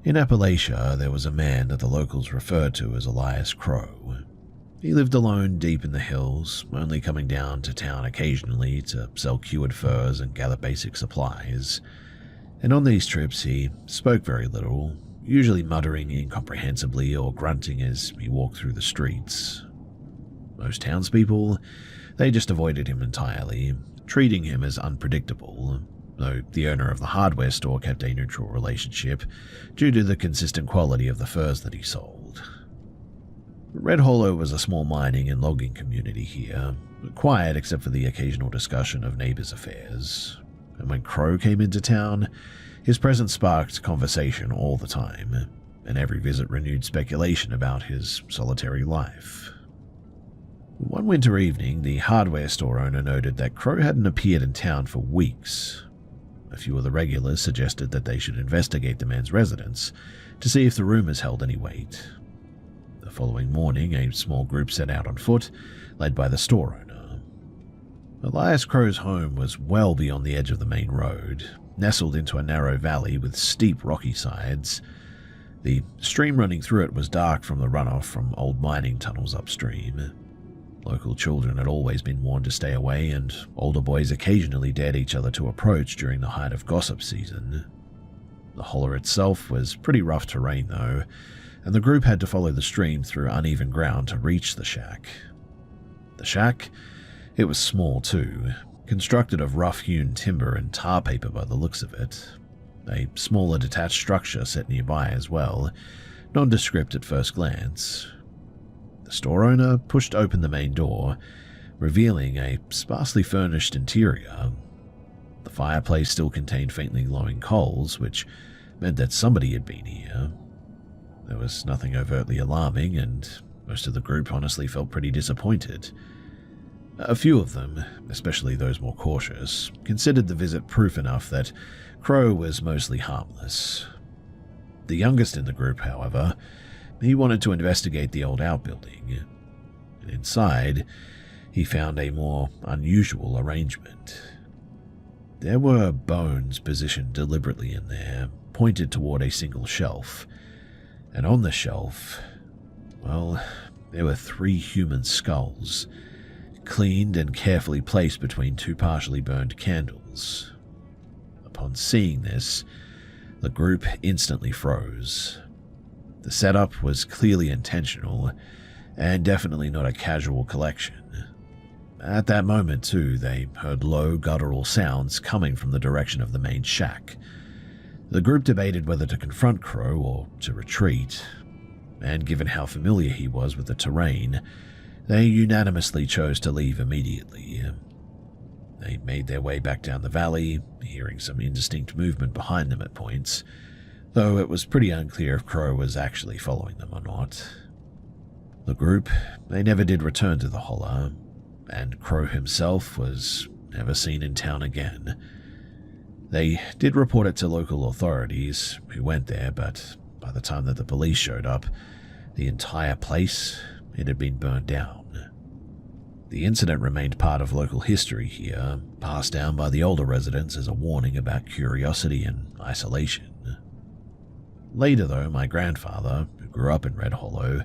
In Appalachia, there was a man that the locals referred to as Elias Crow. He lived alone deep in the hills, only coming down to town occasionally to sell cured furs and gather basic supplies. And on these trips he spoke very little, usually muttering incomprehensibly or grunting as he walked through the streets. Most townspeople, they just avoided him entirely, treating him as unpredictable, though the owner of the hardware store kept a neutral relationship due to the consistent quality of the furs that he sold. Red Hollow was a small mining and logging community here, quiet except for the occasional discussion of neighbors' affairs. And when Crow came into town, his presence sparked conversation all the time, and every visit renewed speculation about his solitary life. One winter evening, the hardware store owner noted that Crow hadn't appeared in town for weeks. A few of the regulars suggested that they should investigate the man's residence to see if the rumors held any weight. The following morning, a small group set out on foot, led by the store owner. Elias Crow's home was well beyond the edge of the main road, nestled into a narrow valley with steep rocky sides. The stream running through it was dark from the runoff from old mining tunnels upstream. Local children had always been warned to stay away, and older boys occasionally dared each other to approach during the height of gossip season. The hollow itself was pretty rough terrain though, and the group had to follow the stream through uneven ground to reach the shack. The shack? It was small too, constructed of rough-hewn timber and tar paper by the looks of it. A smaller detached structure set nearby as well, nondescript at first glance. The store owner pushed open the main door, revealing a sparsely furnished interior. The fireplace still contained faintly glowing coals, which meant that somebody had been here. There was nothing overtly alarming, and most of the group honestly felt pretty disappointed. A few of them, especially those more cautious, considered the visit proof enough that Crow was mostly harmless. The youngest in the group, however, he wanted to investigate the old outbuilding, and inside, he found a more unusual arrangement. There were bones positioned deliberately in there, pointed toward a single shelf, and on the shelf, well, there were 3 human skulls, cleaned and carefully placed between 2 partially burned candles. Upon seeing this, the group instantly froze. The setup was clearly intentional, and definitely not a casual collection. At that moment, too, they heard low, guttural sounds coming from the direction of the main shack. The group debated whether to confront Crow or to retreat, and given how familiar he was with the terrain, they unanimously chose to leave immediately. They made their way back down the valley, hearing some indistinct movement behind them at points, though it was pretty unclear if Crow was actually following them or not. The group, they never did return to the hollow, and Crow himself was never seen in town again. They did report it to local authorities, who went there, but by the time that the police showed up, the entire place, it had been burned down. The incident remained part of local history here, passed down by the older residents as a warning about curiosity and isolation. Later, though, my grandfather, who grew up in Red Hollow,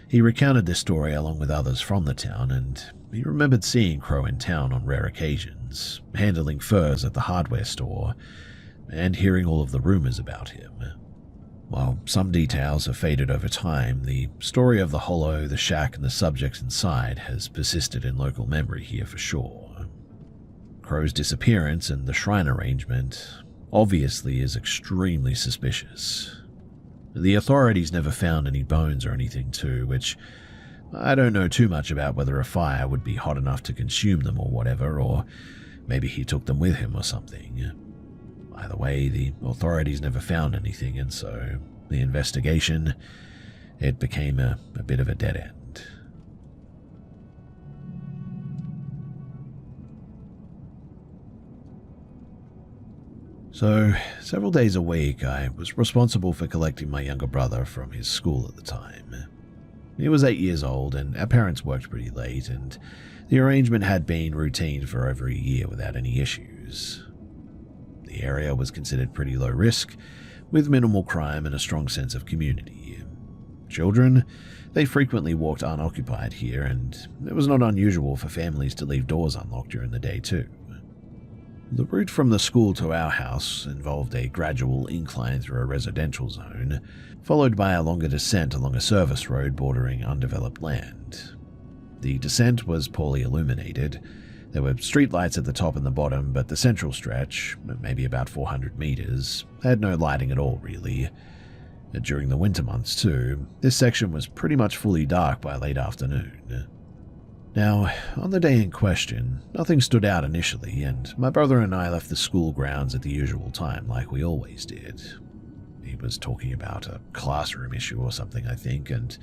he recounted this story along with others from the town, and he remembered seeing Crow in town on rare occasions, handling furs at the hardware store, and hearing all of the rumors about him. While some details have faded over time, the story of the hollow, the shack, and the subjects inside has persisted in local memory here for sure. Crow's disappearance and the shrine arrangement obviously is extremely suspicious. The authorities never found any bones or anything too, which I don't know too much about whether a fire would be hot enough to consume them or whatever, or maybe he took them with him or something. Either way, the authorities never found anything, and so the investigation, it became a bit of a dead end. So, several days a week, I was responsible for collecting my younger brother from his school at the time. He was 8 years old, and our parents worked pretty late, and the arrangement had been routine for over a year without any issues. The area was considered pretty low risk, with minimal crime and a strong sense of community. Children, they frequently walked unoccupied here, and it was not unusual for families to leave doors unlocked during the day too. The route from the school to our house involved a gradual incline through a residential zone, followed by a longer descent along a service road bordering undeveloped land. The descent was poorly illuminated. There were streetlights at the top and the bottom, but the central stretch, maybe about 400 meters, had no lighting at all really. During the winter months too, this section was pretty much fully dark by late afternoon. Now, on the day in question, nothing stood out initially, and my brother and I left the school grounds at the usual time like we always did. He was talking about a classroom issue or something, I think, and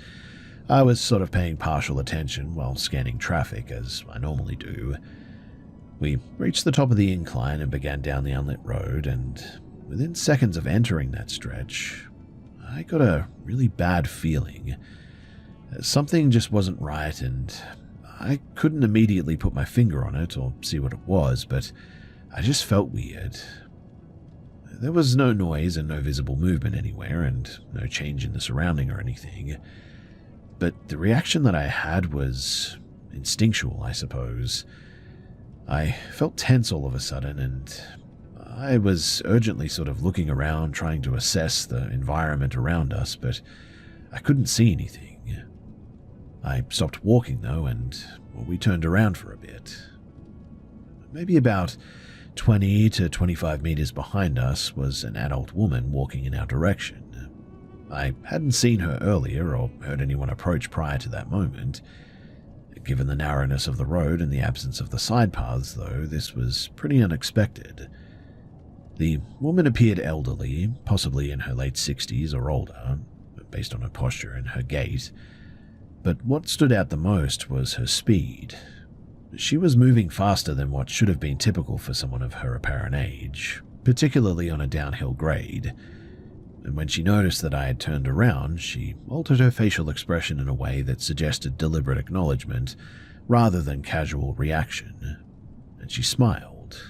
I was sort of paying partial attention while scanning traffic, as I normally do. We reached the top of the incline and began down the unlit road, and within seconds of entering that stretch, I got a really bad feeling. Something just wasn't right, and I couldn't immediately put my finger on it or see what it was, but I just felt weird. There was no noise and no visible movement anywhere, and no change in the surrounding or anything. But the reaction that I had was instinctual, I suppose. I felt tense all of a sudden, and I was urgently sort of looking around, trying to assess the environment around us, but I couldn't see anything. I stopped walking, though, and we turned around for a bit. Maybe about 20 to 25 meters behind us was an adult woman walking in our direction. I hadn't seen her earlier or heard anyone approach prior to that moment. Given the narrowness of the road and the absence of the side paths, though, this was pretty unexpected. The woman appeared elderly, possibly in her late 60s or older, based on her posture and her gait. But what stood out the most was her speed. She was moving faster than what should have been typical for someone of her apparent age, particularly on a downhill grade. And when she noticed that I had turned around, she altered her facial expression in a way that suggested deliberate acknowledgement rather than casual reaction, and she smiled.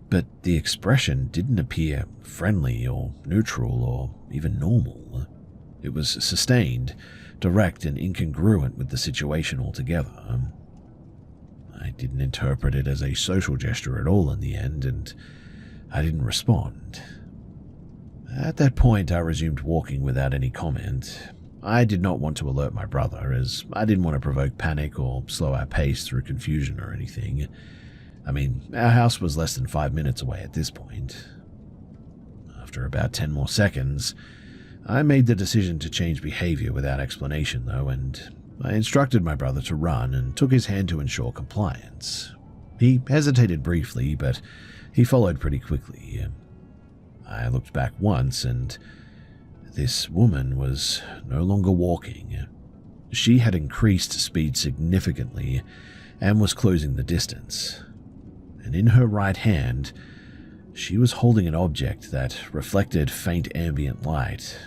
But the expression didn't appear friendly or neutral or even normal. It was sustained, direct and incongruent with the situation altogether. I didn't interpret it as a social gesture at all in the end, and I didn't respond. At that point, I resumed walking without any comment. I did not want to alert my brother, as I didn't want to provoke panic or slow our pace through confusion or anything. I mean, our house was less than 5 minutes away at this point. After about 10 more seconds, I made the decision to change behavior without explanation, though, and I instructed my brother to run and took his hand to ensure compliance. He hesitated briefly, but he followed pretty quickly. I looked back once, and this woman was no longer walking. She had increased speed significantly and was closing the distance. And in her right hand, she was holding an object that reflected faint ambient light,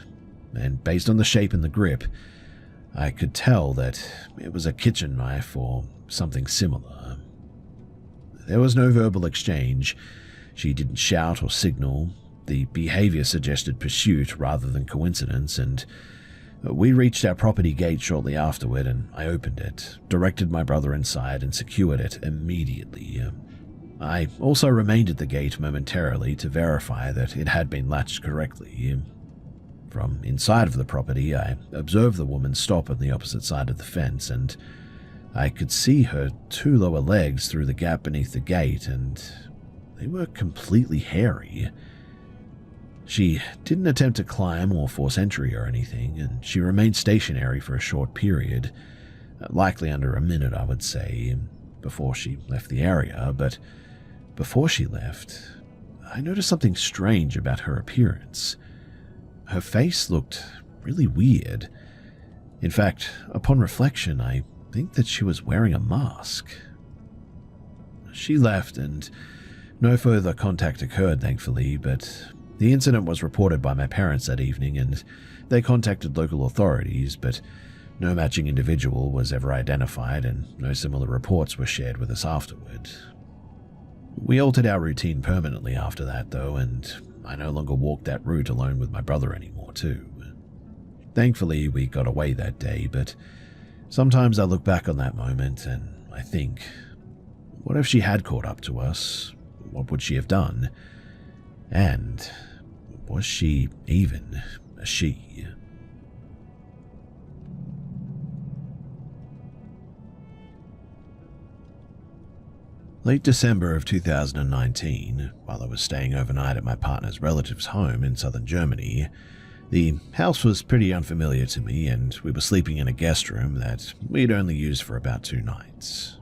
and based on the shape and the grip, I could tell that it was a kitchen knife or something similar. There was no verbal exchange. She didn't shout or signal. The behavior suggested pursuit rather than coincidence, and we reached our property gate shortly afterward, and I opened it, directed my brother inside, and secured it immediately. I also remained at the gate momentarily to verify that it had been latched correctly. From inside of the property, I observed the woman stop on the opposite side of the fence, and I could see her 2 lower legs through the gap beneath the gate, and they were completely hairy. She didn't attempt to climb or force entry or anything, and she remained stationary for a short period, likely under a minute, I would say, before she left the area. But before she left, I noticed something strange about her appearance. Her face looked really weird. In fact, upon reflection, I think that she was wearing a mask. She left, and no further contact occurred, thankfully, but the incident was reported by my parents that evening, and they contacted local authorities, but no matching individual was ever identified, and no similar reports were shared with us afterward. We altered our routine permanently after that, though, and I no longer walked that route alone with my brother anymore, too. Thankfully, we got away that day, but sometimes I look back on that moment and I think, what if she had caught up to us? What would she have done? And was she even a she? Late December of 2019, while I was staying overnight at my partner's relative's home in southern Germany, the house was pretty unfamiliar to me and we were sleeping in a guest room that we'd only used for about 2 nights.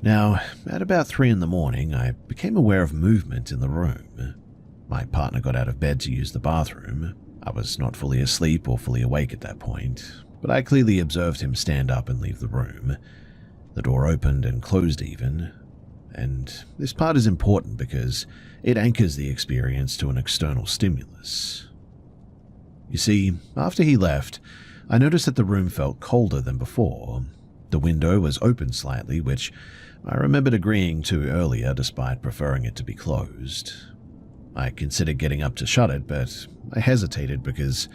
Now, at about 3 in the morning, I became aware of movement in the room. My partner got out of bed to use the bathroom. I was not fully asleep or fully awake at that point, but I clearly observed him stand up and leave the room. The door opened and closed even. And this part is important because it anchors the experience to an external stimulus. You see, after he left, I noticed that the room felt colder than before. The window was open slightly, which I remembered agreeing to earlier despite preferring it to be closed. I considered getting up to shut it, but I hesitated because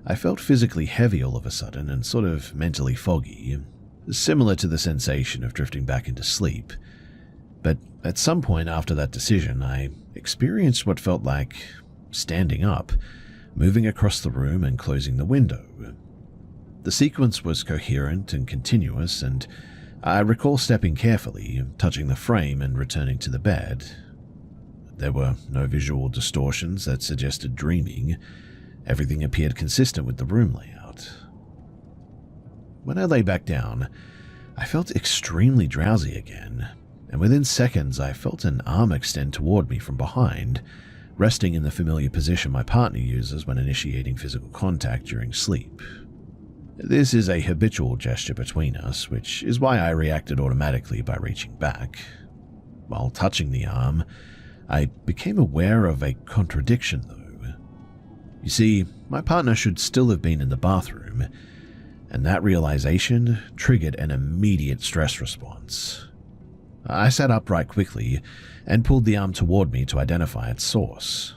I felt physically heavy all of a sudden and sort of mentally foggy, similar to the sensation of drifting back into sleep. But at some point after that decision, I experienced what felt like standing up, moving across the room and closing the window. The sequence was coherent and continuous, and I recall stepping carefully, touching the frame and returning to the bed. There were no visual distortions that suggested dreaming. Everything appeared consistent with the room layout. When I lay back down, I felt extremely drowsy again, and within seconds I felt an arm extend toward me from behind, resting in the familiar position my partner uses when initiating physical contact during sleep. This is a habitual gesture between us, which is why I reacted automatically by reaching back. While touching the arm, I became aware of a contradiction, though. You see, my partner should still have been in the bathroom, and that realization triggered an immediate stress response. I sat upright quickly and pulled the arm toward me to identify its source.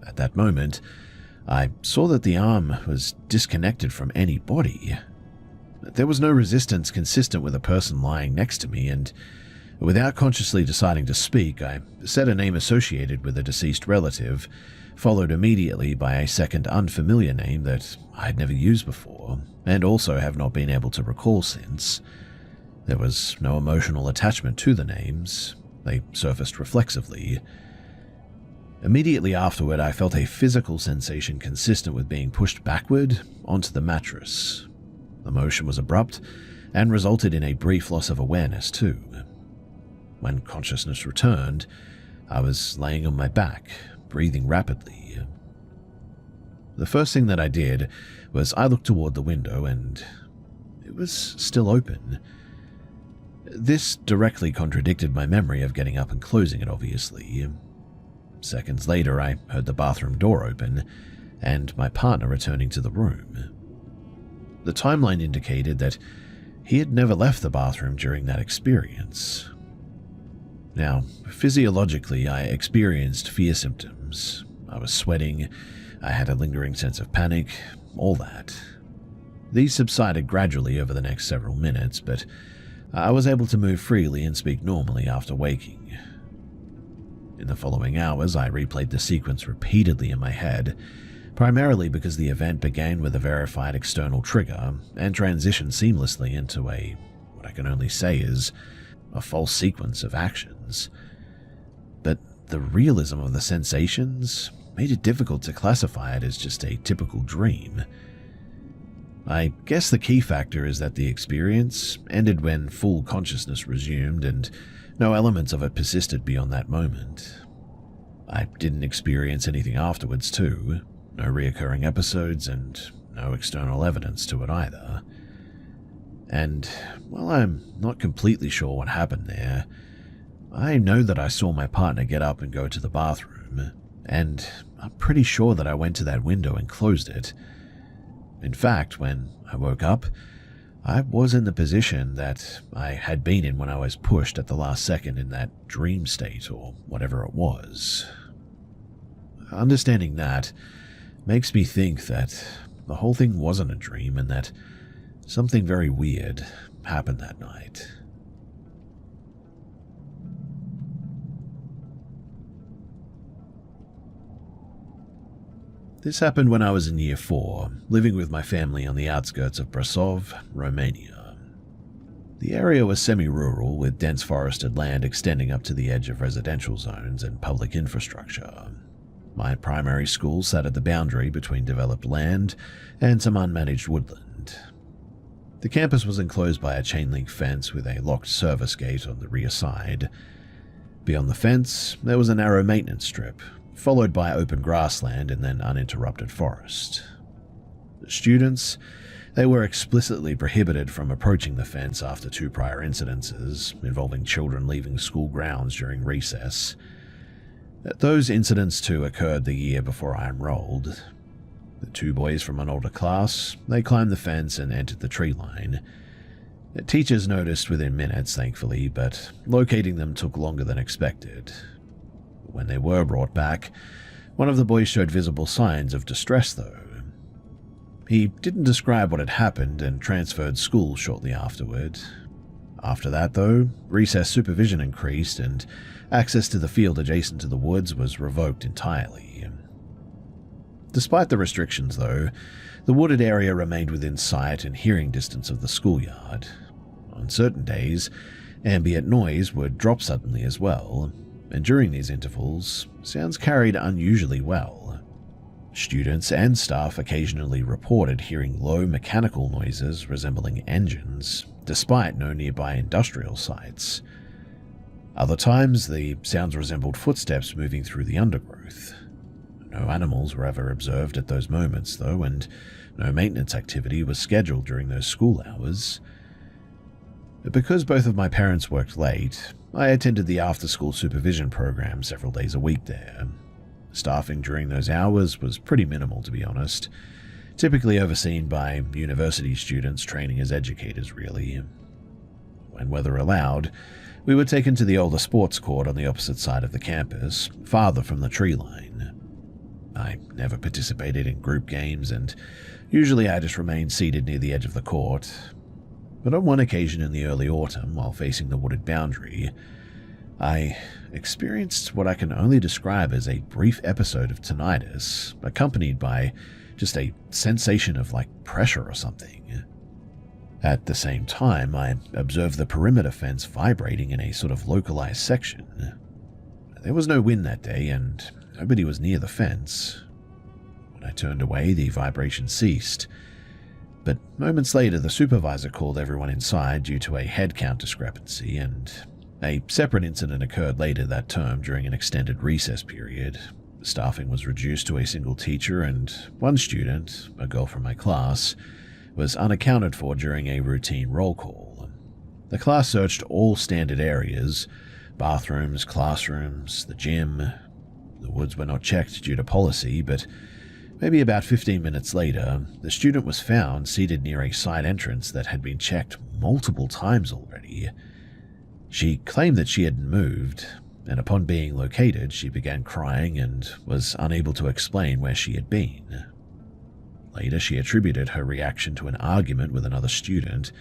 At that moment, I saw that the arm was disconnected from any body. There was no resistance consistent with a person lying next to me, and without consciously deciding to speak, I said a name associated with a deceased relative, followed immediately by a second unfamiliar name that I'd never used before, and also have not been able to recall since. There was no emotional attachment to the names. They surfaced reflexively. Immediately afterward, I felt a physical sensation consistent with being pushed backward onto the mattress. The motion was abrupt and resulted in a brief loss of awareness too. When consciousness returned, I was laying on my back, breathing rapidly. The first thing that I did was I looked toward the window and it was still open. This directly contradicted my memory of getting up and closing it, obviously. Seconds later, I heard the bathroom door open and my partner returning to the room. The timeline indicated that he had never left the bathroom during that experience. Now, physiologically, I experienced fear symptoms. I was sweating, I had a lingering sense of panic, all that. These subsided gradually over the next several minutes, but I was able to move freely and speak normally after waking. In the following hours, I replayed the sequence repeatedly in my head, primarily because the event began with a verified external trigger and transitioned seamlessly into what I can only say is a false sequence of actions. But the realism of the sensations made it difficult to classify it as just a typical dream. I guess the key factor is that the experience ended when full consciousness resumed and no elements of it persisted beyond that moment. I didn't experience anything afterwards too, no reoccurring episodes and no external evidence to it either. And while I'm not completely sure what happened there, I know that I saw my partner get up and go to the bathroom, and I'm pretty sure that I went to that window and closed it. In fact, when I woke up, I was in the position that I had been in when I was pushed at the last second in that dream state or whatever it was. Understanding that makes me think that the whole thing wasn't a dream and that something very weird happened that night. This happened when I was in year 4, living with my family on the outskirts of Brasov, Romania. The area was semi-rural with dense forested land extending up to the edge of residential zones and public infrastructure. My primary school sat at the boundary between developed land and some unmanaged woodland. The campus was enclosed by a chain-link fence with a locked service gate on the rear side. Beyond the fence, there was a narrow maintenance strip, followed by open grassland and then uninterrupted forest. The students, they were explicitly prohibited from approaching the fence after 2 prior incidences involving children leaving school grounds during recess. Those incidents too occurred the year before I enrolled. The 2 boys from an older class, they climbed the fence and entered the tree line. The teachers noticed within minutes, thankfully, but locating them took longer than expected. When they were brought back, one of the boys showed visible signs of distress, though. He didn't describe what had happened and transferred school shortly afterward. After that, though, recess supervision increased and access to the field adjacent to the woods was revoked entirely. Despite the restrictions, though, the wooded area remained within sight and hearing distance of the schoolyard. On certain days, ambient noise would drop suddenly as well, and during these intervals, sounds carried unusually well. Students and staff occasionally reported hearing low mechanical noises resembling engines, despite no nearby industrial sites. Other times, the sounds resembled footsteps moving through the undergrowth. No animals were ever observed at those moments, though, and no maintenance activity was scheduled during those school hours. But because both of my parents worked late, I attended the after-school supervision program several days a week there. Staffing during those hours was pretty minimal, to be honest, typically overseen by university students training as educators, really. When weather allowed, we were taken to the older sports court on the opposite side of the campus, farther from the tree line. I never participated in group games, and usually I just remained seated near the edge of the court. But on one occasion in the early autumn, while facing the wooded boundary, I experienced what I can only describe as a brief episode of tinnitus, accompanied by just a sensation of pressure or something. At the same time, I observed the perimeter fence vibrating in a sort of localized section. There was no wind that day, and nobody was near the fence. When I turned away, the vibration ceased. But moments later, the supervisor called everyone inside due to a head count discrepancy, and a separate incident occurred later that term during an extended recess period. Staffing was reduced to a single teacher, and one student, a girl from my class, was unaccounted for during a routine roll call. The class searched all standard areas, bathrooms, classrooms, the gym. The woods were not checked due to policy, but maybe about 15 minutes later, the student was found seated near a side entrance that had been checked multiple times already. She claimed that she had moved, and upon being located, she began crying and was unable to explain where she had been. Later, she attributed her reaction to an argument with another student,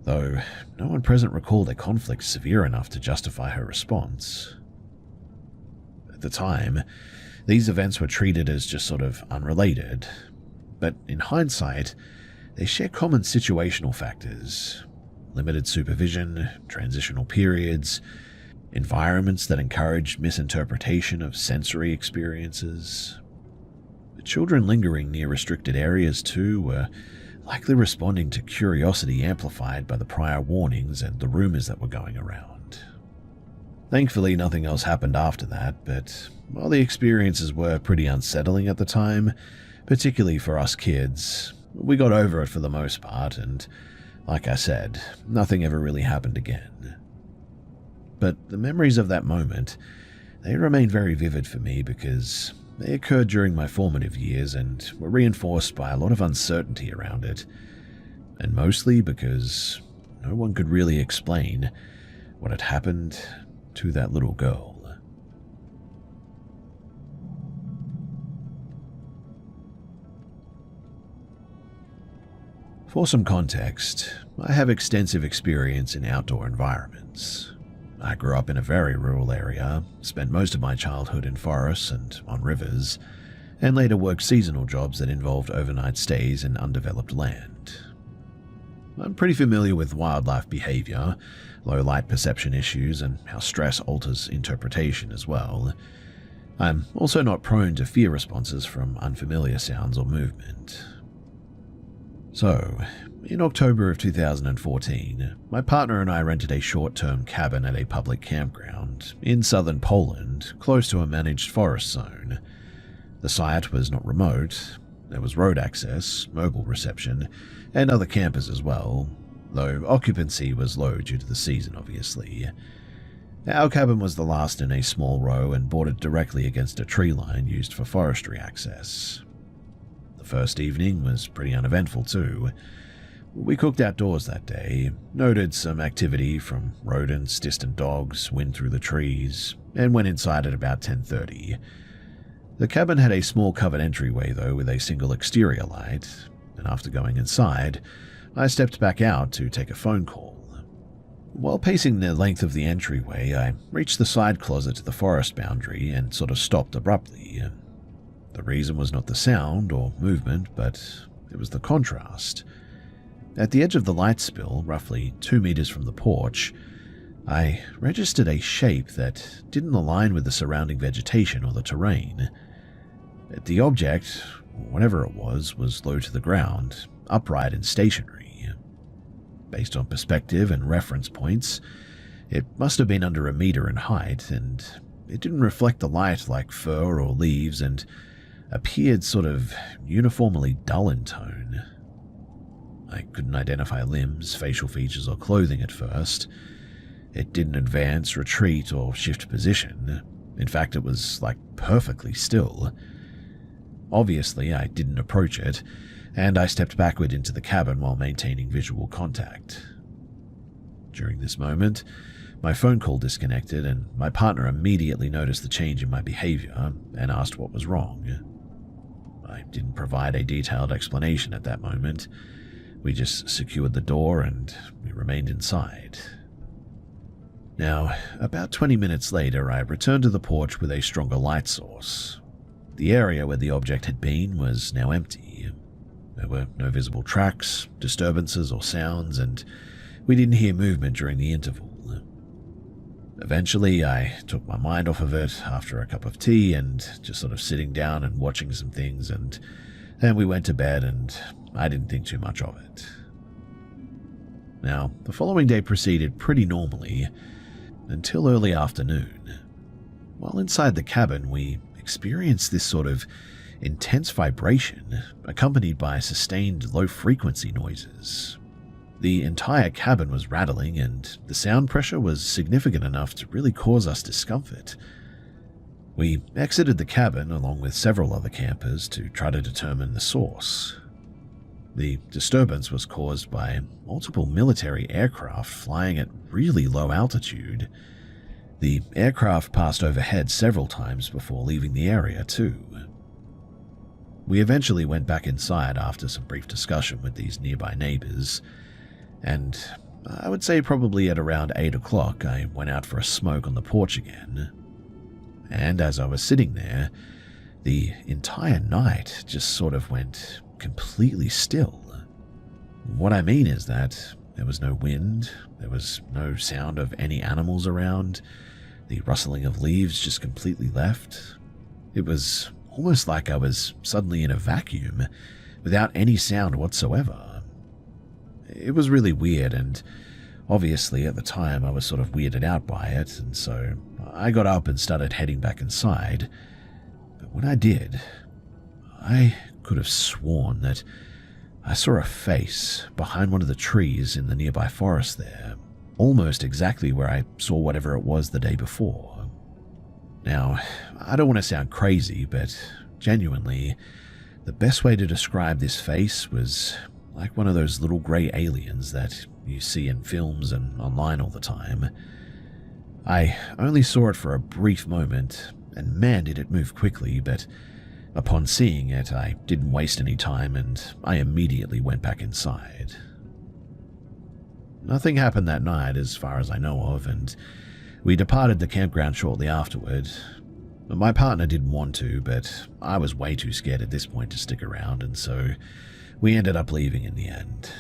though no one present recalled a conflict severe enough to justify her response. At the time, these events were treated as just sort of unrelated, but in hindsight, they share common situational factors: limited supervision, transitional periods, environments that encourage misinterpretation of sensory experiences. The children lingering near restricted areas, too, were likely responding to curiosity amplified by the prior warnings and the rumors that were going around. Thankfully, nothing else happened after that, but while the experiences were pretty unsettling at the time, particularly for us kids, we got over it for the most part, and like I said, nothing ever really happened again. But the memories of that moment, they remain very vivid for me because they occurred during my formative years and were reinforced by a lot of uncertainty around it. and mostly because no one could really explain what had happened to that little girl. For some context, I have extensive experience in outdoor environments. I grew up in a very rural area, spent most of my childhood in forests and on rivers, and later worked seasonal jobs that involved overnight stays in undeveloped land. I'm pretty familiar with wildlife behavior, low light perception issues, and how stress alters interpretation as well. I'm also not prone to fear responses from unfamiliar sounds or movement. So, in October of 2014, my partner and I rented a short-term cabin at a public campground in southern Poland, close to a managed forest zone. The site was not remote. There was road access, mobile reception, and other campers as well, though occupancy was low due to the season, obviously. Our cabin was the last in a small row and bordered directly against a tree line used for forestry access. The first evening was pretty uneventful too. We cooked outdoors that day, noted some activity from rodents, distant dogs, wind through the trees, and went inside at about 10:30. The cabin had a small covered entryway though with a single exterior light, and after going inside, I stepped back out to take a phone call. While pacing the length of the entryway, I reached the side closet to the forest boundary and sort of stopped abruptly. The reason was not the sound or movement, but it was the contrast. At the edge of the light spill, roughly 2 meters from the porch, I registered a shape that didn't align with the surrounding vegetation or the terrain. The object, whatever it was low to the ground, upright and stationary. Based on perspective and reference points, it must have been under a meter in height, and it didn't reflect the light like fur or leaves and appeared sort of uniformly dull in tone. I couldn't identify limbs, facial features, or clothing at first. It didn't advance, retreat, or shift position. In fact, it was like perfectly still. Obviously, I didn't approach it, and I stepped backward into the cabin while maintaining visual contact. During this moment, my phone call disconnected, and my partner immediately noticed the change in my behavior and asked what was wrong. I didn't provide a detailed explanation at that moment. We just secured the door and we remained inside. Now, about 20 minutes later, I returned to the porch with a stronger light source. The area where the object had been was now empty. There were no visible tracks, disturbances, or sounds, and we didn't hear movement during the interval. Eventually, I took my mind off of it after a cup of tea and just sort of sitting down and watching some things, and then we went to bed and I didn't think too much of it. Now, the following day proceeded pretty normally until early afternoon. While inside the cabin, we experienced this sort of intense vibration accompanied by sustained low-frequency noises. The entire cabin was rattling, and the sound pressure was significant enough to really cause us discomfort. We exited the cabin along with several other campers to try to determine the source. The disturbance was caused by multiple military aircraft flying at really low altitude. The aircraft passed overhead several times before leaving the area too. We eventually went back inside after some brief discussion with these nearby neighbors, and I would say probably at around 8 o'clock I went out for a smoke on the porch again. And as I was sitting there, the entire night just sort of went completely still. What I mean is that there was no wind, there was no sound of any animals around, the rustling of leaves just completely left. It was almost like I was suddenly in a vacuum, without any sound whatsoever. It was really weird, and obviously at the time I was sort of weirded out by it, and so I got up and started heading back inside. But when I did, I could have sworn that I saw a face behind one of the trees in the nearby forest there, almost exactly where I saw whatever it was the day before. Now, I don't want to sound crazy, but genuinely, the best way to describe this face was like one of those little grey aliens that you see in films and online all the time. I only saw it for a brief moment, and man did it move quickly, but upon seeing it, I didn't waste any time and I immediately went back inside. Nothing happened that night as far as I know of, and we departed the campground shortly afterward. My partner didn't want to, but I was way too scared at this point to stick around, and so we ended up leaving in the end.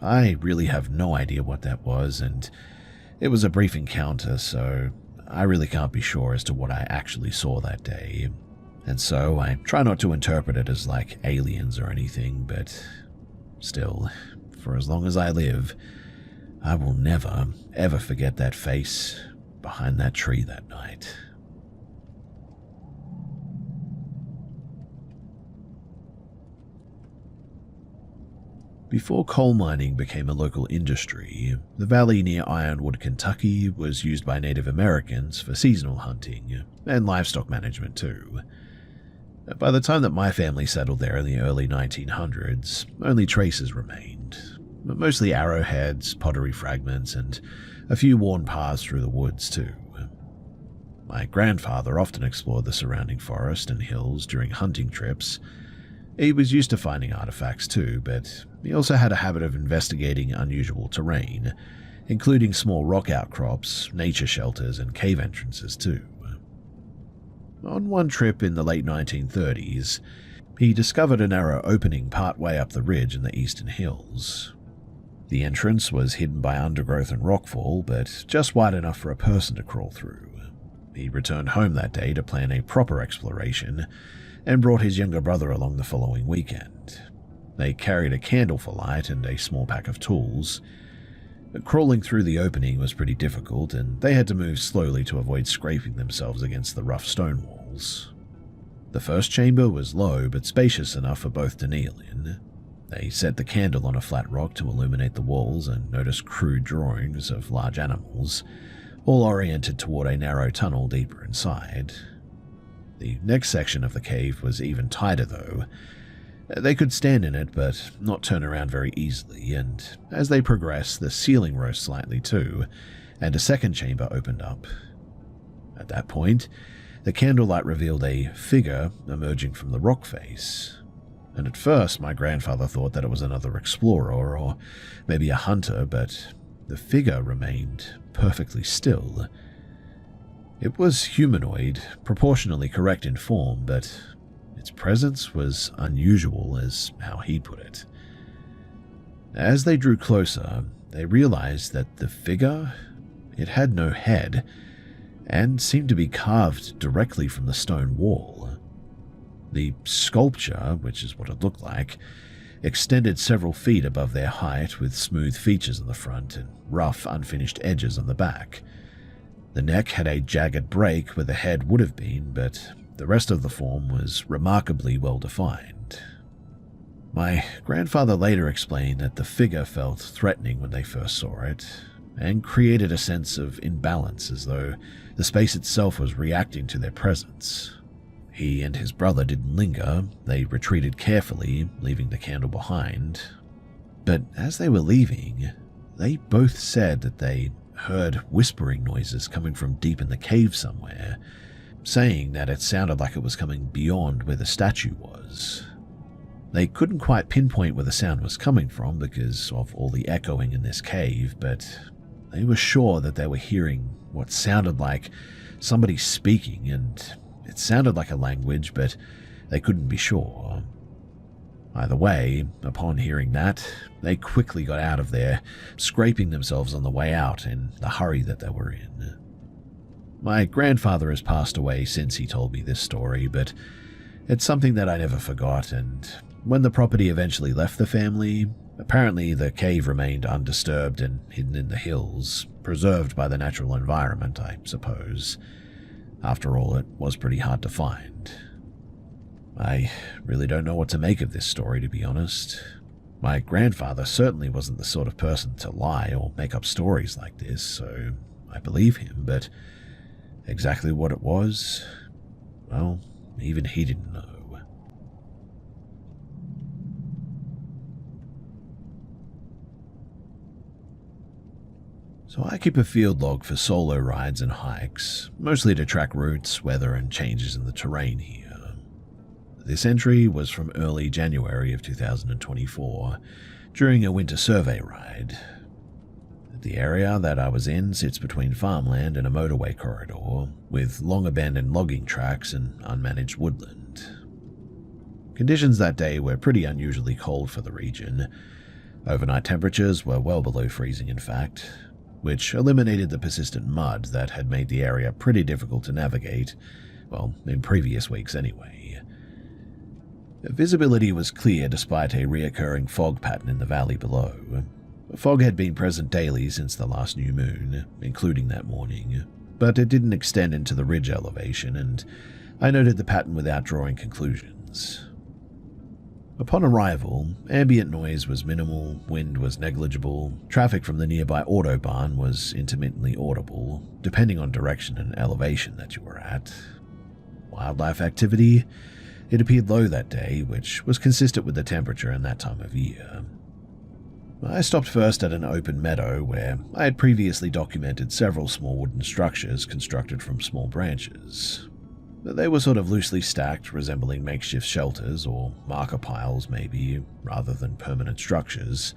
I really have no idea what that was, and it was a brief encounter, so I really can't be sure as to what I actually saw that day. And so I try not to interpret it as like aliens or anything, but still, for as long as I live, I will never, ever forget that face behind that tree that night. Before coal mining became a local industry, the valley near Ironwood, Kentucky was used by Native Americans for seasonal hunting and livestock management too. By the time that my family settled there in the early 1900s, only traces remained, mostly arrowheads, pottery fragments, and a few worn paths through the woods too. My grandfather often explored the surrounding forest and hills during hunting trips. He was used to finding artifacts too, but he also had a habit of investigating unusual terrain, including small rock outcrops, nature shelters, and cave entrances too. On one trip in the late 1930s, he discovered a narrow opening partway up the ridge in the eastern hills. The entrance was hidden by undergrowth and rockfall, but just wide enough for a person to crawl through. He returned home that day to plan a proper exploration, and brought his younger brother along the following weekend. They carried a candle for light and a small pack of tools. Crawling through the opening was pretty difficult, and they had to move slowly to avoid scraping themselves against the rough stone walls. The first chamber was low but spacious enough for both to kneel in. They set the candle on a flat rock to illuminate the walls and noticed crude drawings of large animals, all oriented toward a narrow tunnel deeper inside. The next section of the cave was even tighter though. They could stand in it, but not turn around very easily, and as they progressed, the ceiling rose slightly too, and a second chamber opened up. At that point, the candlelight revealed a figure emerging from the rock face, and at first my grandfather thought that it was another explorer or maybe a hunter, but the figure remained perfectly still. It was humanoid, proportionally correct in form, but its presence was unusual, as how he put it. As they drew closer, they realized that the figure, it had no head, and seemed to be carved directly from the stone wall. The sculpture, which is what it looked like, extended several feet above their height with smooth features on the front and rough, unfinished edges on the back. The neck had a jagged break where the head would have been, but the rest of the form was remarkably well defined. My grandfather later explained that the figure felt threatening when they first saw it, and created a sense of imbalance as though the space itself was reacting to their presence. He and his brother didn't linger, they retreated carefully, leaving the candle behind. But as they were leaving, they both said that they heard whispering noises coming from deep in the cave somewhere, saying that it sounded like it was coming beyond where the statue was. They couldn't quite pinpoint where the sound was coming from because of all the echoing in this cave, but they were sure that they were hearing what sounded like somebody speaking, and it sounded like a language, but they couldn't be sure. Either way, upon hearing that, they quickly got out of there, scraping themselves on the way out in the hurry that they were in. My grandfather has passed away since he told me this story, but it's something that I never forgot, and when the property eventually left the family, apparently the cave remained undisturbed and hidden in the hills, preserved by the natural environment, I suppose. After all, it was pretty hard to find. I really don't know what to make of this story, to be honest. My grandfather certainly wasn't the sort of person to lie or make up stories like this, so I believe him, but exactly what it was, well, even he didn't know. So I keep a field log for solo rides and hikes, mostly to track routes, weather, and changes in the terrain here. This entry was from early January of 2024, during a winter survey ride. The area that I was in sits between farmland and a motorway corridor, with long abandoned logging tracks and unmanaged woodland. Conditions that day were pretty unusually cold for the region. Overnight temperatures were well below freezing, in fact, which eliminated the persistent mud that had made the area pretty difficult to navigate, well, in previous weeks anyway. Visibility was clear despite a reoccurring fog pattern in the valley below. Fog had been present daily since the last new moon, including that morning, but it didn't extend into the ridge elevation, and I noted the pattern without drawing conclusions. Upon arrival, ambient noise was minimal, wind was negligible, traffic from the nearby autobahn was intermittently audible, depending on direction and elevation that you were at. Wildlife activity? It appeared low that day, which was consistent with the temperature in that time of year. I stopped first at an open meadow where I had previously documented several small wooden structures constructed from small branches. They were sort of loosely stacked, resembling makeshift shelters or marker piles maybe, rather than permanent structures.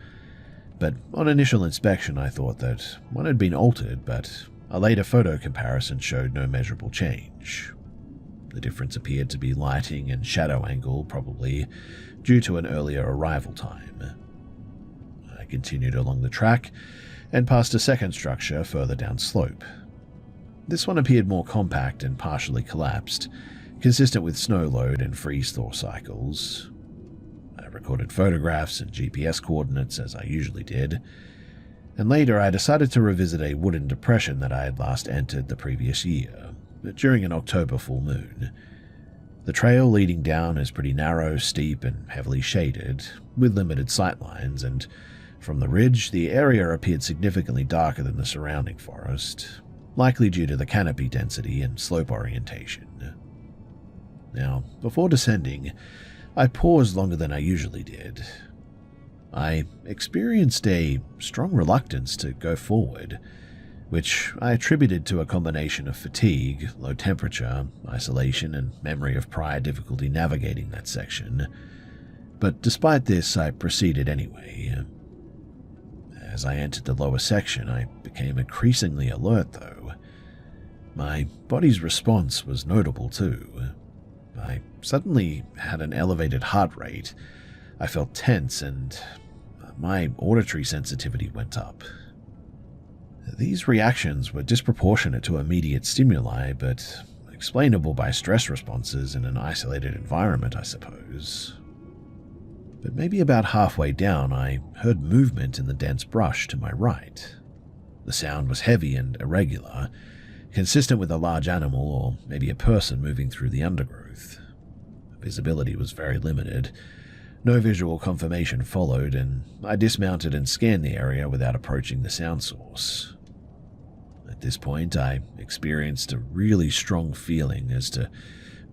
But on initial inspection I thought that one had been altered, but a later photo comparison showed no measurable change. The difference appeared to be lighting and shadow angle, probably due to an earlier arrival time. I continued along the track and passed a second structure further down slope. This one appeared more compact and partially collapsed, consistent with snow load and freeze-thaw cycles. I recorded photographs and GPS coordinates as I usually did, and later I decided to revisit a wooden depression that I had last entered the previous year, during an October full moon. The trail leading down is pretty narrow, steep, and heavily shaded, with limited sightlines, and from the ridge, the area appeared significantly darker than the surrounding forest, likely due to the canopy density and slope orientation. Now, before descending, I paused longer than I usually did. I experienced a strong reluctance to go forward, which I attributed to a combination of fatigue, low temperature, isolation, and memory of prior difficulty navigating that section. But despite this, I proceeded anyway. As I entered the lower section, I became increasingly alert, though. My body's response was notable, too. I suddenly had an elevated heart rate. I felt tense, and my auditory sensitivity went up. These reactions were disproportionate to immediate stimuli, but explainable by stress responses in an isolated environment, I suppose. But maybe about halfway down, I heard movement in the dense brush to my right. The sound was heavy and irregular, consistent with a large animal or maybe a person moving through the undergrowth. Visibility was very limited. No visual confirmation followed, and I dismounted and scanned the area without approaching the sound source. At this point, I experienced a really strong feeling as to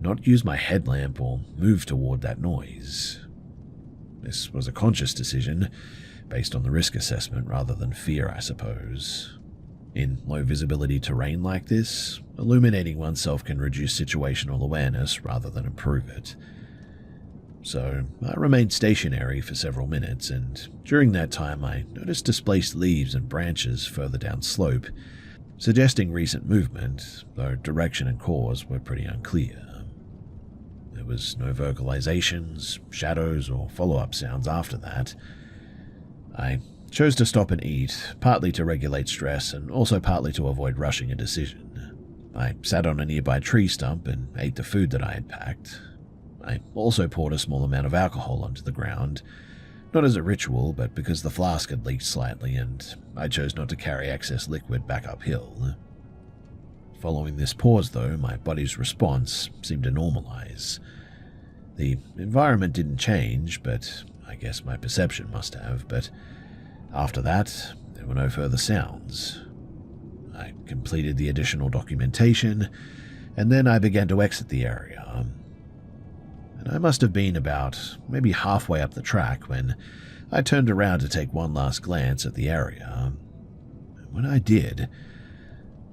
not use my headlamp or move toward that noise. This was a conscious decision, based on the risk assessment rather than fear, I suppose. In low visibility terrain like this, illuminating oneself can reduce situational awareness rather than improve it. So I remained stationary for several minutes, and during that time I noticed displaced leaves and branches further down slope, suggesting recent movement, though direction and cause were pretty unclear. There was no vocalizations, shadows, or follow-up sounds after that. I chose to stop and eat, partly to regulate stress and also partly to avoid rushing a decision. I sat on a nearby tree stump and ate the food that I had packed. I also poured a small amount of alcohol onto the ground, not as a ritual, but because the flask had leaked slightly and I chose not to carry excess liquid back uphill. Following this pause, though, my body's response seemed to normalize. The environment didn't change, but I guess my perception must have, but after that, there were no further sounds. I completed the additional documentation, and then I began to exit the area. And I must have been about maybe halfway up the track when I turned around to take one last glance at the area. when I did,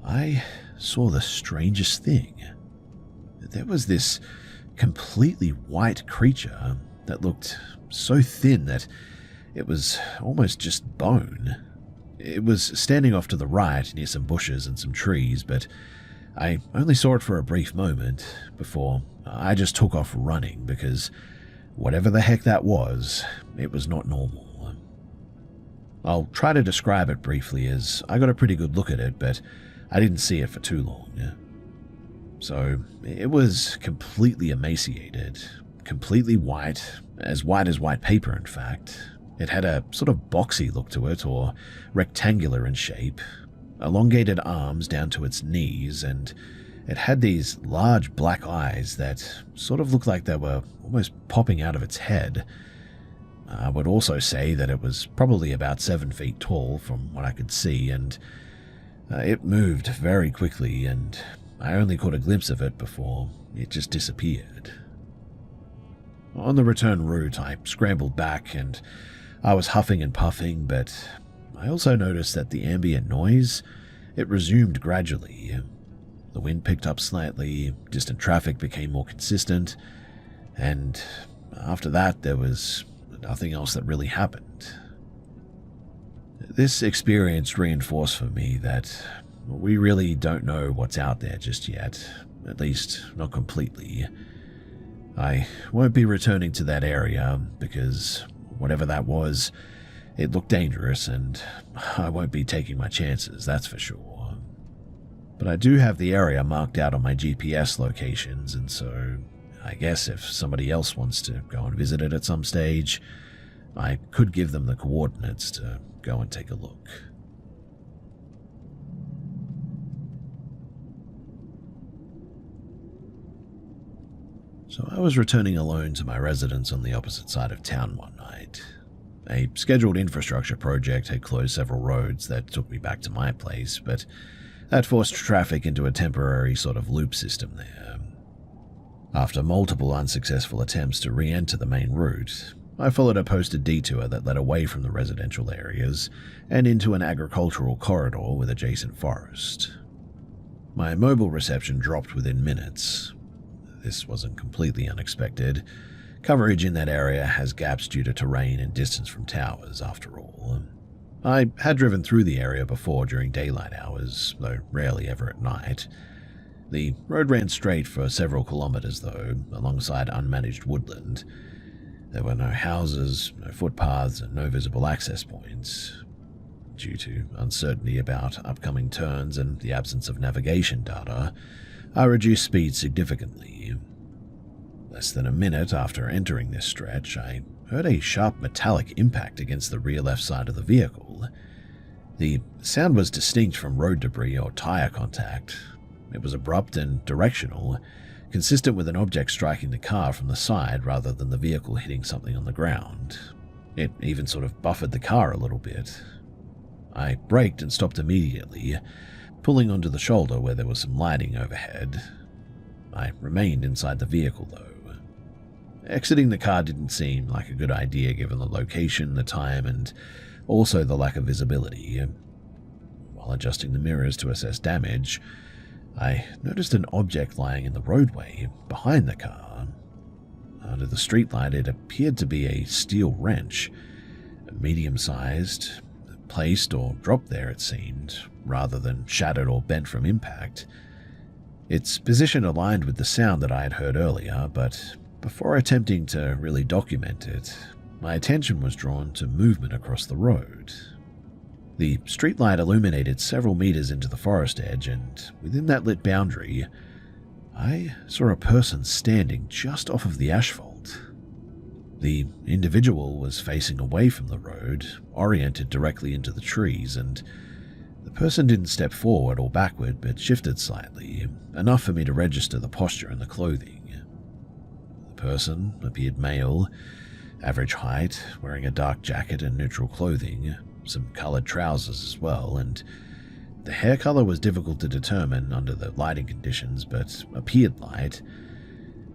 I saw the strangest thing. There was this completely white creature that looked so thin that it was almost just bone. It was standing off to the right near some bushes and some trees, but I only saw it for a brief moment before I just took off running because whatever the heck that was, it was not normal. I'll try to describe it briefly as I got a pretty good look at it, but I didn't see it for too long. So it was completely emaciated, completely white as white paper in fact. It had a sort of boxy look to it, or rectangular in shape, elongated arms down to its knees, and it had these large black eyes that sort of looked like they were almost popping out of its head. I would also say that it was probably about 7 feet tall from what I could see, and it moved very quickly, and I only caught a glimpse of it before it just disappeared. On the return route, I scrambled back, and I was huffing and puffing, but I also noticed that the ambient noise, it resumed gradually. The wind picked up slightly, distant traffic became more consistent, and after that there was nothing else that really happened. This experience reinforced for me that we really don't know what's out there just yet, at least not completely. I won't be returning to that area because whatever that was, it looked dangerous, and I won't be taking my chances, that's for sure. But I do have the area marked out on my GPS locations, and so I guess if somebody else wants to go and visit it at some stage, I could give them the coordinates to go and take a look. So I was returning alone to my residence on the opposite side of town one night. A scheduled infrastructure project had closed several roads that took me back to my place, but that forced traffic into a temporary sort of loop system there. After multiple unsuccessful attempts to re-enter the main route, I followed a posted detour that led away from the residential areas and into an agricultural corridor with adjacent forest. My mobile reception dropped within minutes. This wasn't completely unexpected. Coverage in that area has gaps due to terrain and distance from towers, after all. I had driven through the area before during daylight hours, though rarely ever at night. The road ran straight for several kilometers, though, alongside unmanaged woodland. There were no houses, no footpaths, and no visible access points. Due to uncertainty about upcoming turns and the absence of navigation data, I reduced speed significantly. Less than a minute after entering this stretch, I heard a sharp metallic impact against the rear left side of the vehicle. The sound was distinct from road debris or tire contact. It was abrupt and directional, consistent with an object striking the car from the side rather than the vehicle hitting something on the ground. It even sort of buffered the car a little bit. I braked and stopped immediately, pulling onto the shoulder where there was some lighting overhead. I remained inside the vehicle, though. Exiting the car didn't seem like a good idea given the location, the time, and also the lack of visibility. While adjusting the mirrors to assess damage, I noticed an object lying in the roadway behind the car. Under the streetlight, it appeared to be a steel wrench, medium-sized, placed or dropped there, it seemed, rather than shattered or bent from impact. Its position aligned with the sound that I had heard earlier, but before attempting to really document it, my attention was drawn to movement across the road. The streetlight illuminated several meters into the forest edge, and within that lit boundary, I saw a person standing just off of the asphalt. The individual was facing away from the road, oriented directly into the trees, and the person didn't step forward or backward but shifted slightly, enough for me to register the posture and the clothing. The person appeared male, average height, wearing a dark jacket and neutral clothing, some colored trousers as well, and the hair color was difficult to determine under the lighting conditions but appeared light.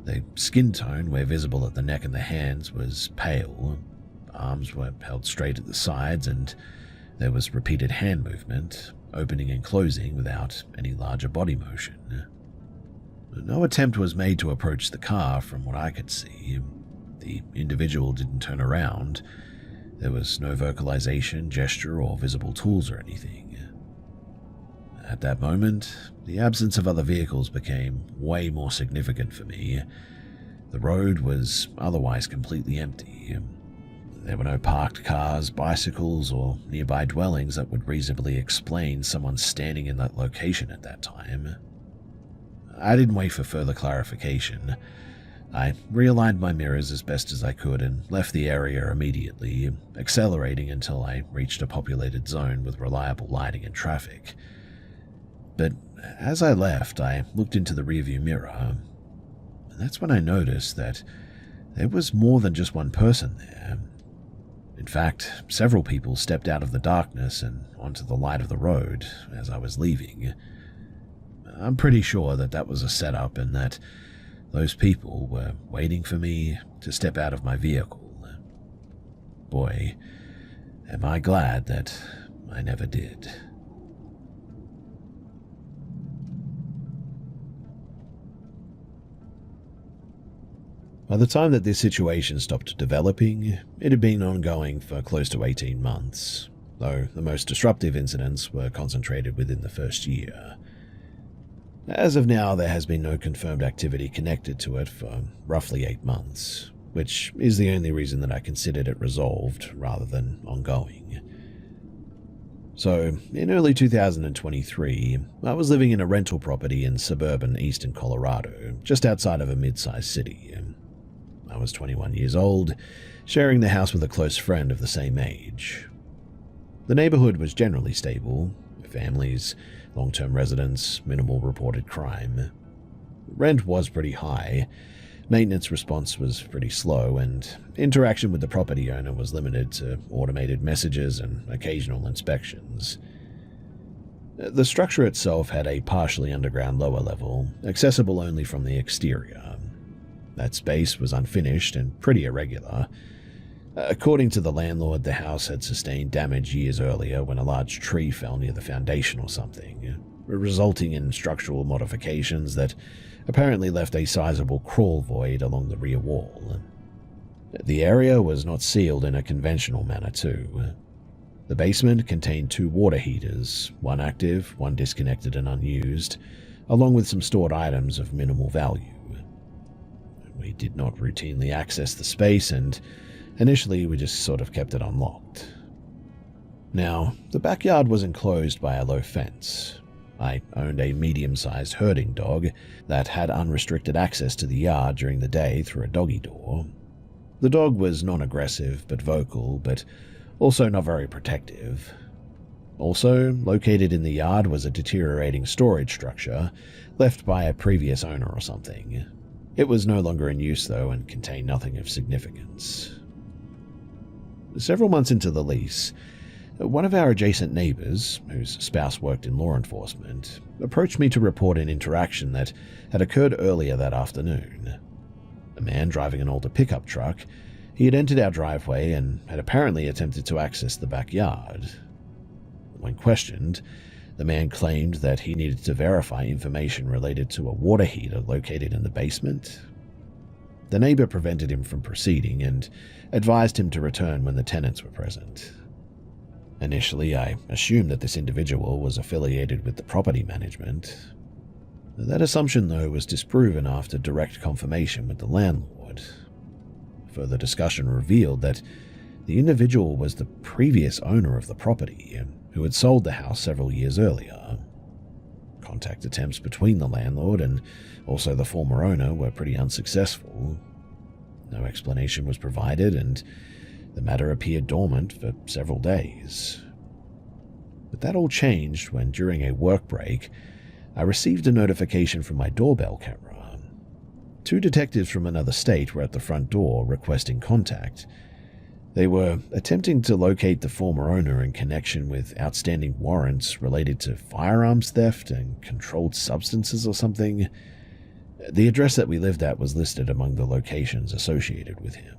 The skin tone, where visible at the neck and the hands, was pale. Arms were held straight at the sides, and there was repeated hand movement, opening and closing without any larger body motion. No attempt was made to approach the car from what I could see. The individual didn't turn around. There was no vocalization, gesture, or visible tools or anything. At that moment, the absence of other vehicles became way more significant for me. The road was otherwise completely empty. There were no parked cars, bicycles, or nearby dwellings that would reasonably explain someone standing in that location at that time. I didn't wait for further clarification. I realigned my mirrors as best as I could and left the area immediately, accelerating until I reached a populated zone with reliable lighting and traffic. But as I left, I looked into the rearview mirror, and that's when I noticed that there was more than just one person there. In fact, several people stepped out of the darkness and onto the light of the road as I was leaving. I'm pretty sure that that was a setup and that those people were waiting for me to step out of my vehicle. Boy, am I glad that I never did. By the time that this situation stopped developing, it had been ongoing for close to 18 months, though the most disruptive incidents were concentrated within the first year. As of now, there has been no confirmed activity connected to it for roughly 8 months, which is the only reason that I considered it resolved rather than ongoing. So, in early 2023, I was living in a rental property in suburban eastern Colorado, just outside of a mid-sized city. I was 21 years old, sharing the house with a close friend of the same age. The neighborhood was generally stable, families, long-term residents, minimal reported crime. Rent was pretty high, maintenance response was pretty slow, and interaction with the property owner was limited to automated messages and occasional inspections. The structure itself had a partially underground lower level, accessible only from the exterior. That space was unfinished and pretty irregular. According to the landlord, the house had sustained damage years earlier when a large tree fell near the foundation or something, resulting in structural modifications that apparently left a sizable crawl void along the rear wall. The area was not sealed in a conventional manner too. The basement contained 2 water heaters, one active, one disconnected and unused, along with some stored items of minimal value. We did not routinely access the space, and initially we just sort of kept it unlocked. Now, the backyard was enclosed by a low fence. I owned a medium-sized herding dog that had unrestricted access to the yard during the day through a doggy door. The dog was non-aggressive but vocal, but also not very protective. Also, located in the yard was a deteriorating storage structure left by a previous owner or something. It was no longer in use, though, and contained nothing of significance. Several months into the lease, one of our adjacent neighbors, whose spouse worked in law enforcement, approached me to report an interaction that had occurred earlier that afternoon. A man driving an older pickup truck, he had entered our driveway and had apparently attempted to access the backyard. When questioned, the man claimed that he needed to verify information related to a water heater located in the basement. The neighbor prevented him from proceeding and advised him to return when the tenants were present. Initially, I assumed that this individual was affiliated with the property management. That assumption, though, was disproven after direct confirmation with the landlord. Further discussion revealed that the individual was the previous owner of the property, who had sold the house several years earlier. Contact attempts between the landlord and also the former owner were pretty unsuccessful. No explanation was provided, and the matter appeared dormant for several days. But that all changed when, during a work break, I received a notification from my doorbell camera. 2 detectives from another state were at the front door requesting contact. They were attempting to locate the former owner in connection with outstanding warrants related to firearms theft and controlled substances or something. The address that we lived at was listed among the locations associated with him.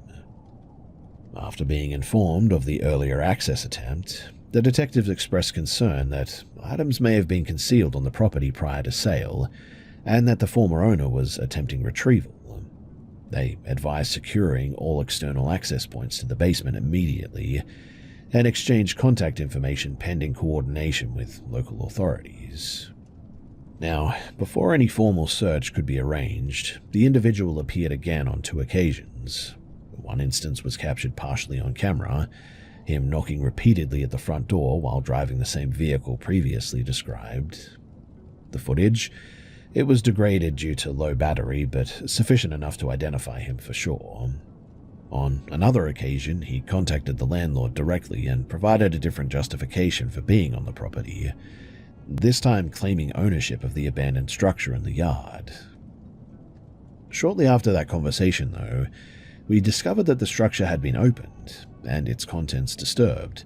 After being informed of the earlier access attempt, The detectives expressed concern that items may have been concealed on the property prior to sale, and that the former owner was attempting retrieval. They advised securing all external access points to the basement immediately and exchanged contact information pending coordination with local authorities. Now, before any formal search could be arranged, the individual appeared again on 2 occasions. One instance was captured partially on camera, him knocking repeatedly at the front door while driving the same vehicle previously described. The footage, it was degraded due to low battery, but sufficient enough to identify him for sure. On another occasion, he contacted the landlord directly and provided a different justification for being on the property, this time claiming ownership of the abandoned structure in the yard. Shortly after that conversation, though, we discovered that the structure had been opened and its contents disturbed.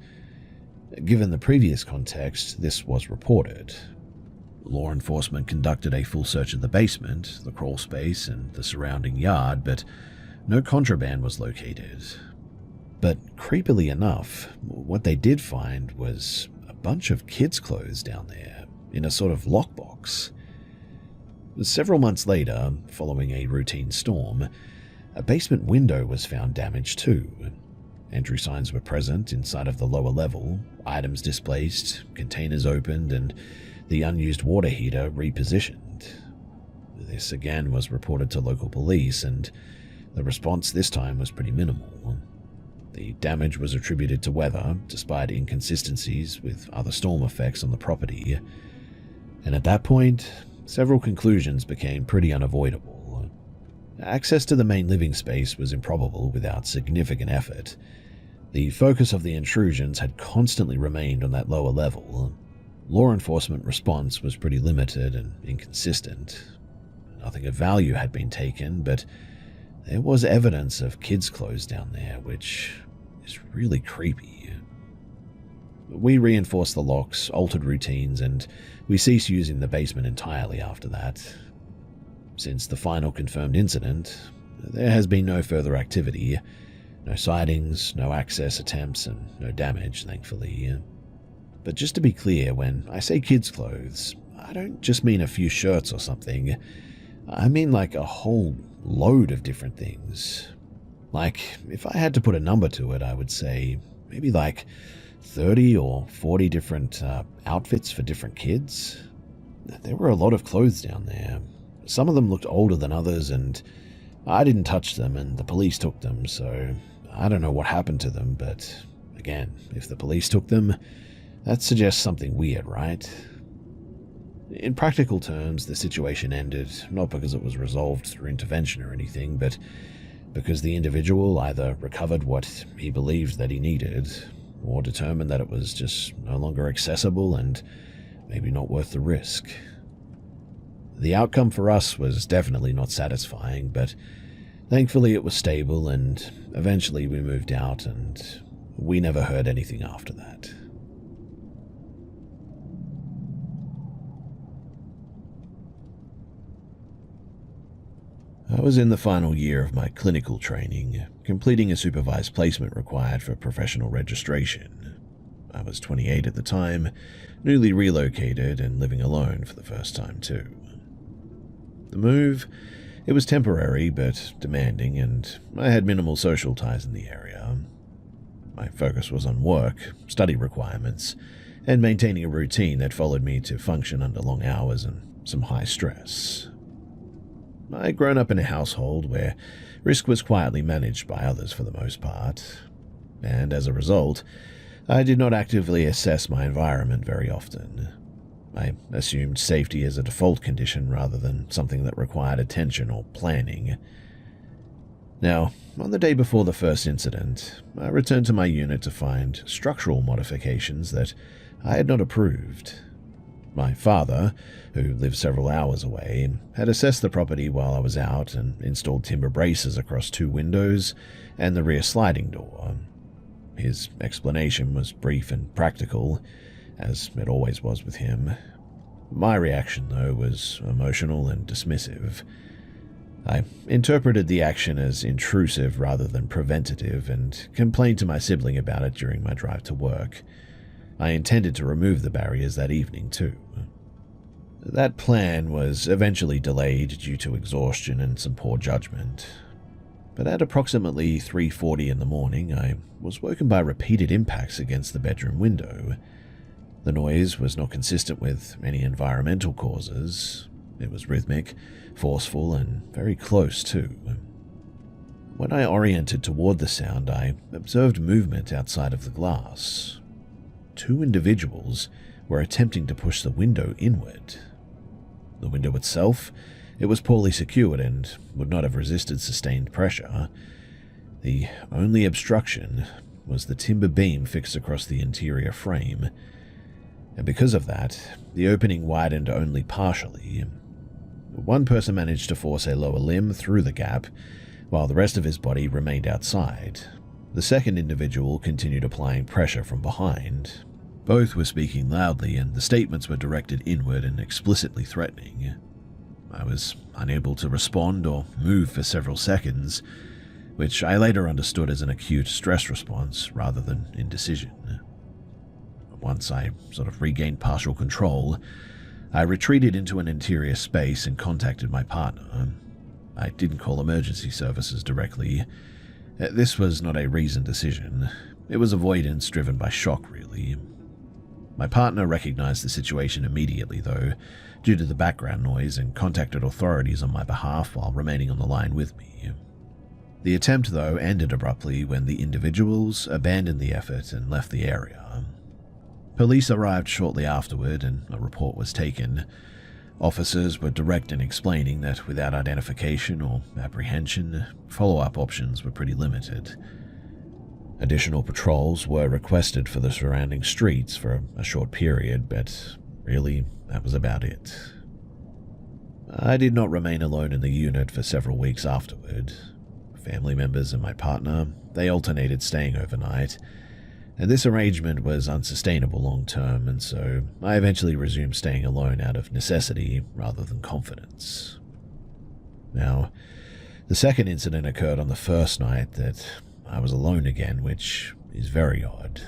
Given the previous context, this was reported. Law enforcement conducted a full search of the basement, the crawl space, and the surrounding yard, but no contraband was located. But creepily enough, what they did find was a bunch of kids' clothes down there, in a sort of lockbox. Several months later, following a routine storm, a basement window was found damaged too. Entry signs were present inside of the lower level, items displaced, containers opened, and the unused water heater repositioned. This again was reported to local police, and the response this time was pretty minimal. The damage was attributed to weather, despite inconsistencies with other storm effects on the property. And at that point, several conclusions became pretty unavoidable. Access to the main living space was improbable without significant effort. The focus of the intrusions had constantly remained on that lower level. Law enforcement response was pretty limited and inconsistent. Nothing of value had been taken, but there was evidence of kids' clothes down there, which is really creepy. We reinforced the locks, altered routines, and we ceased using the basement entirely after that. Since the final confirmed incident, there has been no further activity. No sightings, no access attempts, and no damage, thankfully. But just to be clear, when I say kids' clothes, I don't just mean a few shirts or something. I mean like a whole load of different things. Like, if I had to put a number to it, I would say maybe like 30 or 40 different outfits for different kids. There were a lot of clothes down there. Some of them looked older than others, and I didn't touch them, and the police took them, so I don't know what happened to them, but again, if the police took them, that suggests something weird, right? In practical terms, the situation ended not because it was resolved through intervention or anything, but because the individual either recovered what he believed that he needed, or determined that it was just no longer accessible and maybe not worth the risk. The outcome for us was definitely not satisfying, but thankfully it was stable, and eventually we moved out, and we never heard anything after that. I was in the final year of my clinical training, completing a supervised placement required for professional registration. I was 28 at the time, newly relocated and living alone for the first time too. The move, it was temporary but demanding, and I had minimal social ties in the area. My focus was on work, study requirements, and maintaining a routine that followed me to function under long hours and some high stress. I had grown up in a household where risk was quietly managed by others for the most part, and as a result, I did not actively assess my environment very often. I assumed safety as a default condition rather than something that required attention or planning. Now, on the day before the first incident, I returned to my unit to find structural modifications that I had not approved. My father, who lived several hours away, had assessed the property while I was out and installed timber braces across 2 windows and the rear sliding door. His explanation was brief and practical, as it always was with him. My reaction, though, was emotional and dismissive. I interpreted the action as intrusive rather than preventative and complained to my sibling about it during my drive to work. I intended to remove the barriers that evening too. That plan was eventually delayed due to exhaustion and some poor judgment. But at approximately 3:40 in the morning, I was woken by repeated impacts against the bedroom window. The noise was not consistent with any environmental causes. It was rhythmic, forceful, and very close too. When I oriented toward the sound, I observed movement outside of the glass. 2 individuals were attempting to push the window inward. The window itself, it was poorly secured and would not have resisted sustained pressure. The only obstruction was the timber beam fixed across the interior frame, and because of that, the opening widened only partially. One person managed to force a lower limb through the gap, while the rest of his body remained outside. The second individual continued applying pressure from behind. Both were speaking loudly, and the statements were directed inward and explicitly threatening. I was unable to respond or move for several seconds, which I later understood as an acute stress response rather than indecision. Once I sort of regained partial control, I retreated into an interior space and contacted my partner. I didn't call emergency services directly. This was not a reasoned decision. It was avoidance driven by shock, really. My partner recognized the situation immediately, though, due to the background noise, and contacted authorities on my behalf while remaining on the line with me. The attempt, though, ended abruptly when the individuals abandoned the effort and left the area. Police arrived shortly afterward, and a report was taken. Officers were direct in explaining that without identification or apprehension, follow-up options were pretty limited. Additional patrols were requested for the surrounding streets for a short period, but really, that was about it. I did not remain alone in the unit for several weeks afterward. Family members and my partner, they alternated staying overnight, and this arrangement was unsustainable long-term, and so I eventually resumed staying alone out of necessity rather than confidence. Now, the second incident occurred on the first night that I was alone again, which is very odd.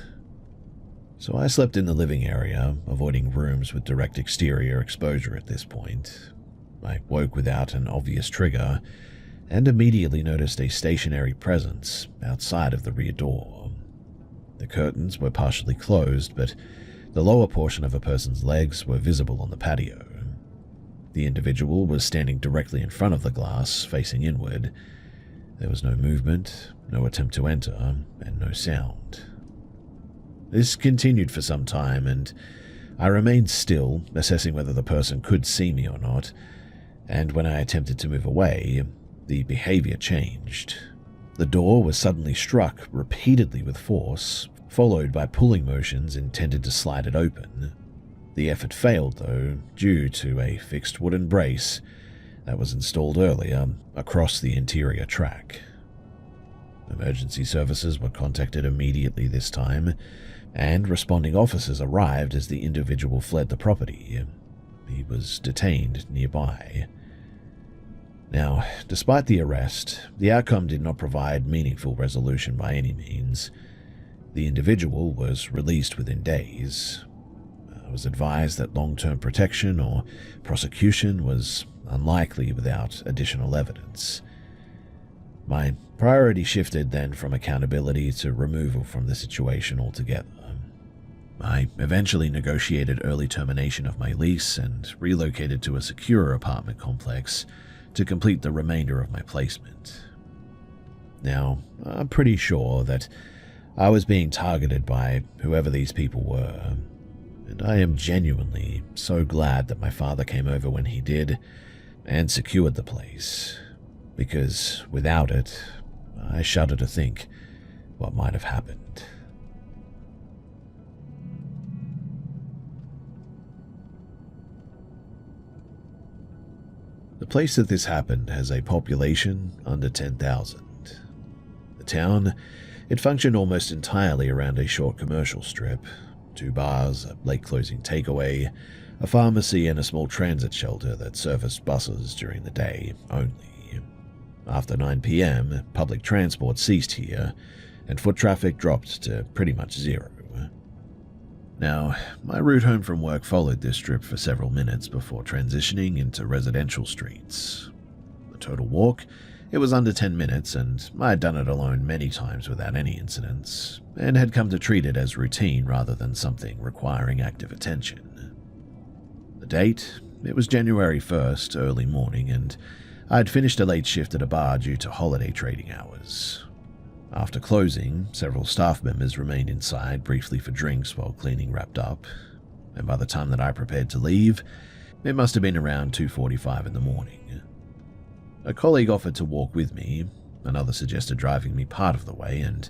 So I slept in the living area, avoiding rooms with direct exterior exposure at this point. I woke without an obvious trigger, and immediately noticed a stationary presence outside of the rear door. The curtains were partially closed, but the lower portion of a person's legs were visible on the patio. The individual was standing directly in front of the glass, facing inward. There was no movement, no attempt to enter, and no sound. This continued for some time, and I remained still, assessing whether the person could see me or not, and when I attempted to move away, the behavior changed. The door was suddenly struck repeatedly with force, followed by pulling motions intended to slide it open. The effort failed, though, due to a fixed wooden brace that was installed earlier across the interior track. Emergency services were contacted immediately this time, and responding officers arrived as the individual fled the property. He was detained nearby. Now, despite the arrest, the outcome did not provide meaningful resolution by any means. The individual was released within days. I was advised that long-term protection or prosecution was unlikely without additional evidence. My priority shifted then from accountability to removal from the situation altogether. I eventually negotiated early termination of my lease and relocated to a secure apartment complex to complete the remainder of my placement. Now, I'm pretty sure that I was being targeted by whoever these people were, and I am genuinely so glad that my father came over when he did and secured the place, because without it, I shudder to think what might have happened. The place that this happened has a population under 10,000. The town, it functioned almost entirely around a short commercial strip, 2 bars, a late-closing takeaway, a pharmacy, and a small transit shelter that serviced buses during the day only. After 9 p.m., public transport ceased here, and foot traffic dropped to pretty much zero. Now, my route home from work followed this strip for several minutes before transitioning into residential streets. The total walk, it was under 10 minutes, and I had done it alone many times without any incidents, and had come to treat it as routine rather than something requiring active attention. The date, it was January 1st, early morning, and I had finished a late shift at a bar due to holiday trading hours. After closing, several staff members remained inside briefly for drinks while cleaning wrapped up, and by the time that I prepared to leave, it must have been around 2:45 in the morning. A colleague offered to walk with me, another suggested driving me part of the way, and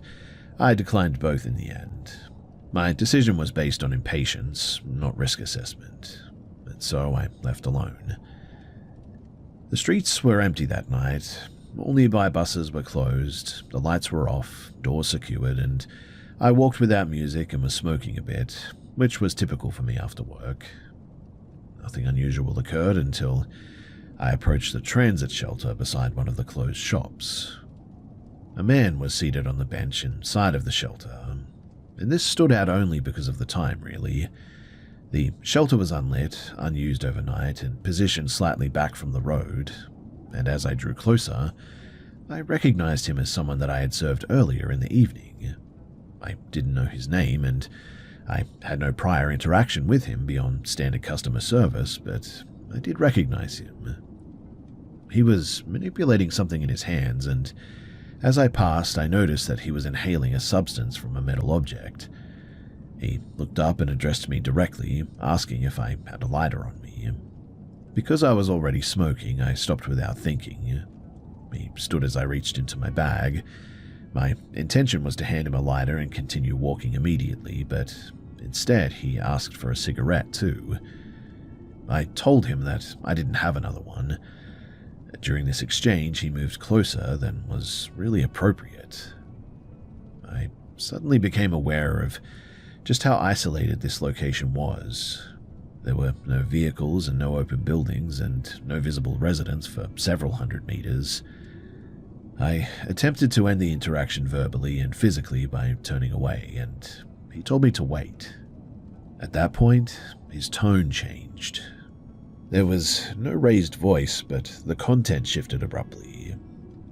I declined both in the end. My decision was based on impatience, not risk assessment, and so I left alone. The streets were empty that night. All nearby buses were closed, the lights were off, doors secured, and I walked without music and was smoking a bit, which was typical for me after work. Nothing unusual occurred until I approached the transit shelter beside one of the closed shops. A man was seated on the bench inside of the shelter, and this stood out only because of the time, really. The shelter was unlit, unused overnight, and positioned slightly back from the road, and as I drew closer, I recognized him as someone that I had served earlier in the evening. I didn't know his name, and I had no prior interaction with him beyond standard customer service, but I did recognize him. He was manipulating something in his hands, and as I passed, I noticed that he was inhaling a substance from a metal object. He looked up and addressed me directly, asking if I had a lighter on me. Because I was already smoking, I stopped without thinking. He stood as I reached into my bag. My intention was to hand him a lighter and continue walking immediately, but instead he asked for a cigarette too. I told him that I didn't have another one. During this exchange, he moved closer than was really appropriate. I suddenly became aware of just how isolated this location was. There were no vehicles and no open buildings and no visible residents for several hundred meters. I attempted to end the interaction verbally and physically by turning away, and he told me to wait. At that point, his tone changed. There was no raised voice, but the content shifted abruptly.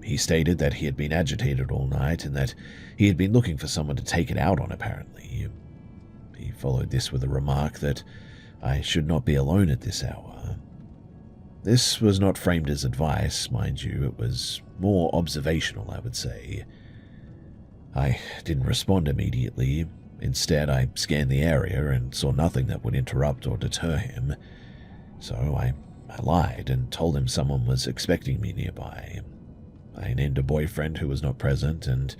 He stated that he had been agitated all night and that he had been looking for someone to take it out on, apparently. He followed this with a remark that I should not be alone at this hour. This was not framed as advice, mind you, it was more observational, I would say. I didn't respond immediately. Instead, I scanned the area and saw nothing that would interrupt or deter him. So I lied and told him someone was expecting me nearby. I named a boyfriend who was not present and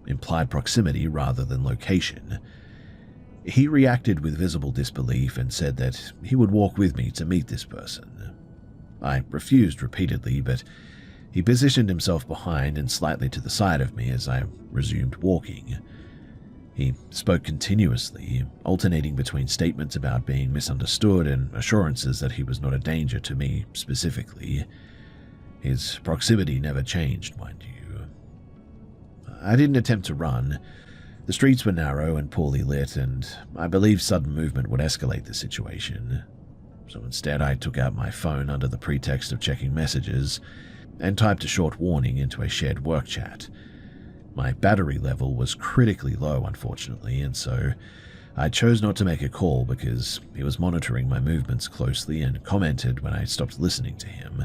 implied proximity rather than location. He reacted with visible disbelief and said that he would walk with me to meet this person. I refused repeatedly, but he positioned himself behind and slightly to the side of me as I resumed walking. He spoke continuously, alternating between statements about being misunderstood and assurances that he was not a danger to me specifically. His proximity never changed, mind you. I didn't attempt to run. The streets were narrow and poorly lit, and I believed sudden movement would escalate the situation. So instead, I took out my phone under the pretext of checking messages and typed a short warning into a shared work chat. My battery level was critically low, unfortunately, and so I chose not to make a call because he was monitoring my movements closely and commented when I stopped listening to him.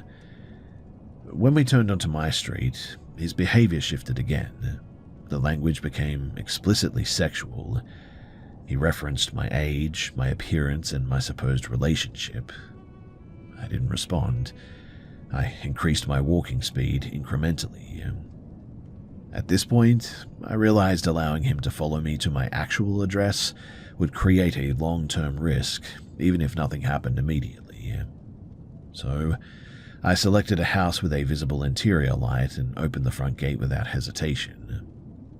When we turned onto my street, his behavior shifted again. The language became explicitly sexual. He referenced my age, my appearance, and my supposed relationship. I didn't respond. I increased my walking speed incrementally. At this point, I realized allowing him to follow me to my actual address would create a long-term risk, even if nothing happened immediately. So, I selected a house with a visible interior light and opened the front gate without hesitation.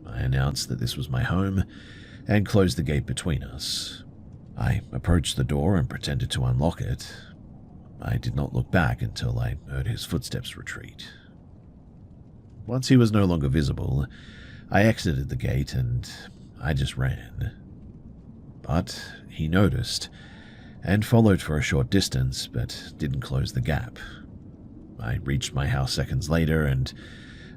I announced that this was my home and closed the gate between us. I approached the door and pretended to unlock it. I did not look back until I heard his footsteps retreat. Once he was no longer visible, I exited the gate and I just ran. But he noticed and followed for a short distance, but didn't close the gap. I reached my house seconds later, and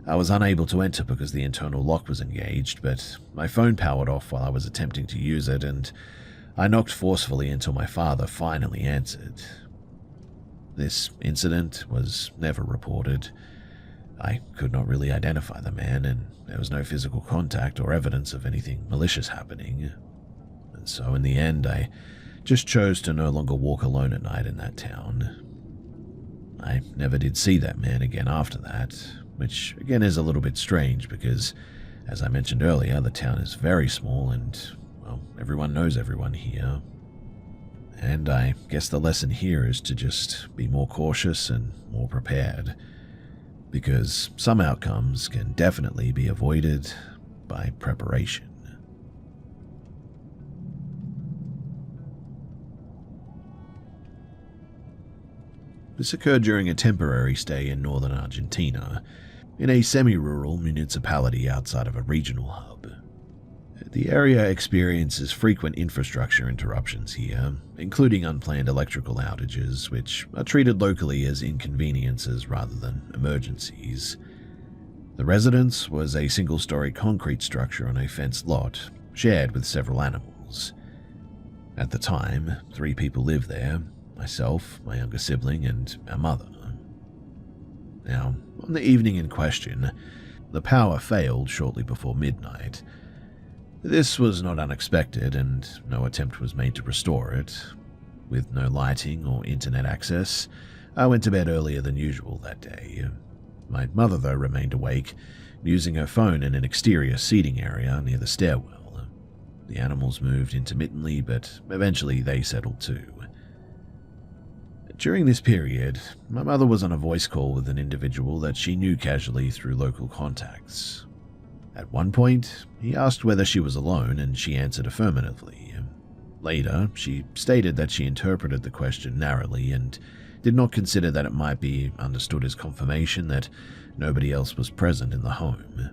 I was unable to enter because the internal lock was engaged, but my phone powered off while I was attempting to use it, and I knocked forcefully until my father finally answered. This incident was never reported. I could not really identify the man, and there was no physical contact or evidence of anything malicious happening. And so in the end, I just chose to no longer walk alone at night in that town. I never did see that man again after that, which again is a little bit strange because, as I mentioned earlier, the town is very small and, well, everyone knows everyone here. And I guess the lesson here is to just be more cautious and more prepared, because some outcomes can definitely be avoided by preparation. This occurred during a temporary stay in northern Argentina, in a semi-rural municipality outside of a regional hub. The area experiences frequent infrastructure interruptions here, including unplanned electrical outages, which are treated locally as inconveniences rather than emergencies. The residence was a single-story concrete structure on a fenced lot, shared with several animals. At the time, 3 people lived there: myself, my younger sibling, and our mother. Now, on the evening in question, the power failed shortly before midnight. This was not unexpected, and no attempt was made to restore it. With no lighting or internet access, I went to bed earlier than usual that day. My mother, though, remained awake, using her phone in an exterior seating area near the stairwell. The animals moved intermittently, but eventually they settled too. During this period, my mother was on a voice call with an individual that she knew casually through local contacts. At one point, he asked whether she was alone, and she answered affirmatively. Later, she stated that she interpreted the question narrowly and did not consider that it might be understood as confirmation that nobody else was present in the home.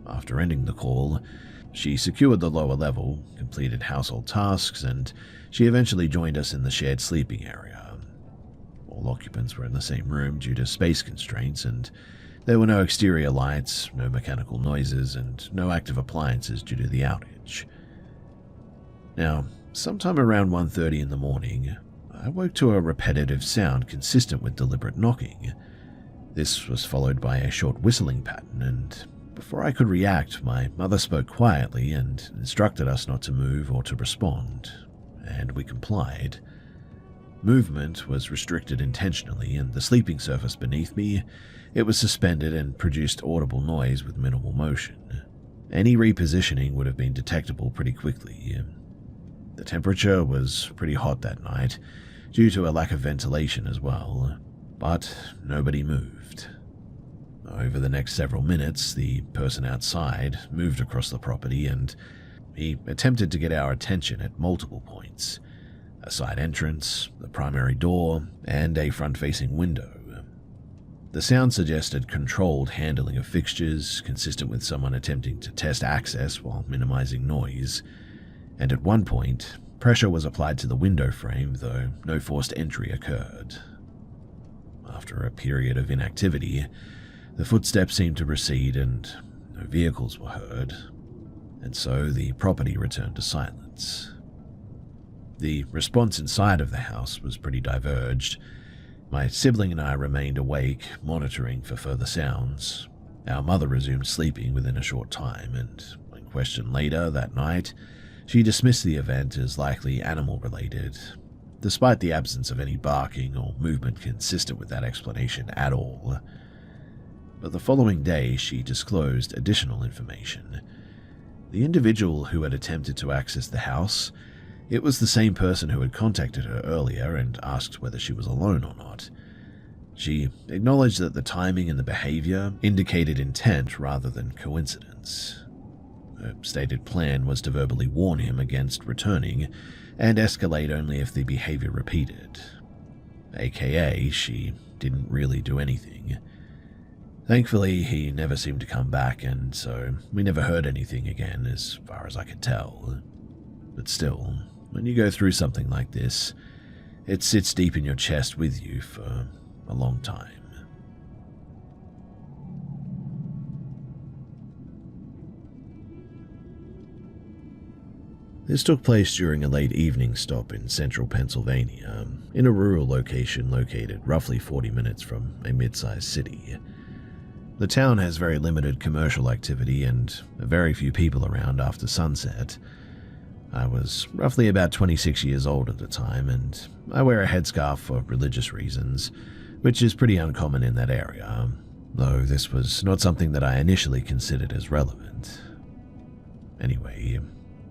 After ending the call, she secured the lower level, completed household tasks, and she eventually joined us in the shared sleeping area. All occupants were in the same room due to space constraints, and there were no exterior lights, no mechanical noises, and no active appliances due to the outage. Now, sometime around 1:30 in the morning, I woke to a repetitive sound consistent with deliberate knocking. This was followed by a short whistling pattern, and before I could react, my mother spoke quietly and instructed us not to move or to respond, and we complied. Movement was restricted intentionally, and the sleeping surface beneath me, it was suspended and produced audible noise with minimal motion. Any repositioning would have been detectable pretty quickly. The temperature was pretty hot that night, due to a lack of ventilation as well, but nobody moved. Over the next several minutes, the person outside moved across the property, and he attempted to get our attention at multiple points: a side entrance, the primary door, and a front-facing window. The sound suggested controlled handling of fixtures, consistent with someone attempting to test access while minimizing noise, and at one point, pressure was applied to the window frame, though no forced entry occurred. After a period of inactivity, the footsteps seemed to recede and no vehicles were heard, and so the property returned to silence. The response inside of the house was pretty diverged. My sibling and I remained awake, monitoring for further sounds. Our mother resumed sleeping within a short time, and when questioned later that night, she dismissed the event as likely animal-related, despite the absence of any barking or movement consistent with that explanation at all. But the following day, she disclosed additional information. The individual who had attempted to access the house, it was the same person who had contacted her earlier and asked whether she was alone or not. She acknowledged that the timing and the behavior indicated intent rather than coincidence. Her stated plan was to verbally warn him against returning and escalate only if the behavior repeated. AKA, she didn't really do anything. Thankfully, he never seemed to come back, and so we never heard anything again as far as I could tell. But still, when you go through something like this, it sits deep in your chest with you for a long time. This took place during a late evening stop in central Pennsylvania, in a rural location located roughly 40 minutes from a mid-sized city. The town has very limited commercial activity and very few people around after sunset. I was roughly about 26 years old at the time, and I wear a headscarf for religious reasons, which is pretty uncommon in that area, though this was not something that I initially considered as relevant. Anyway,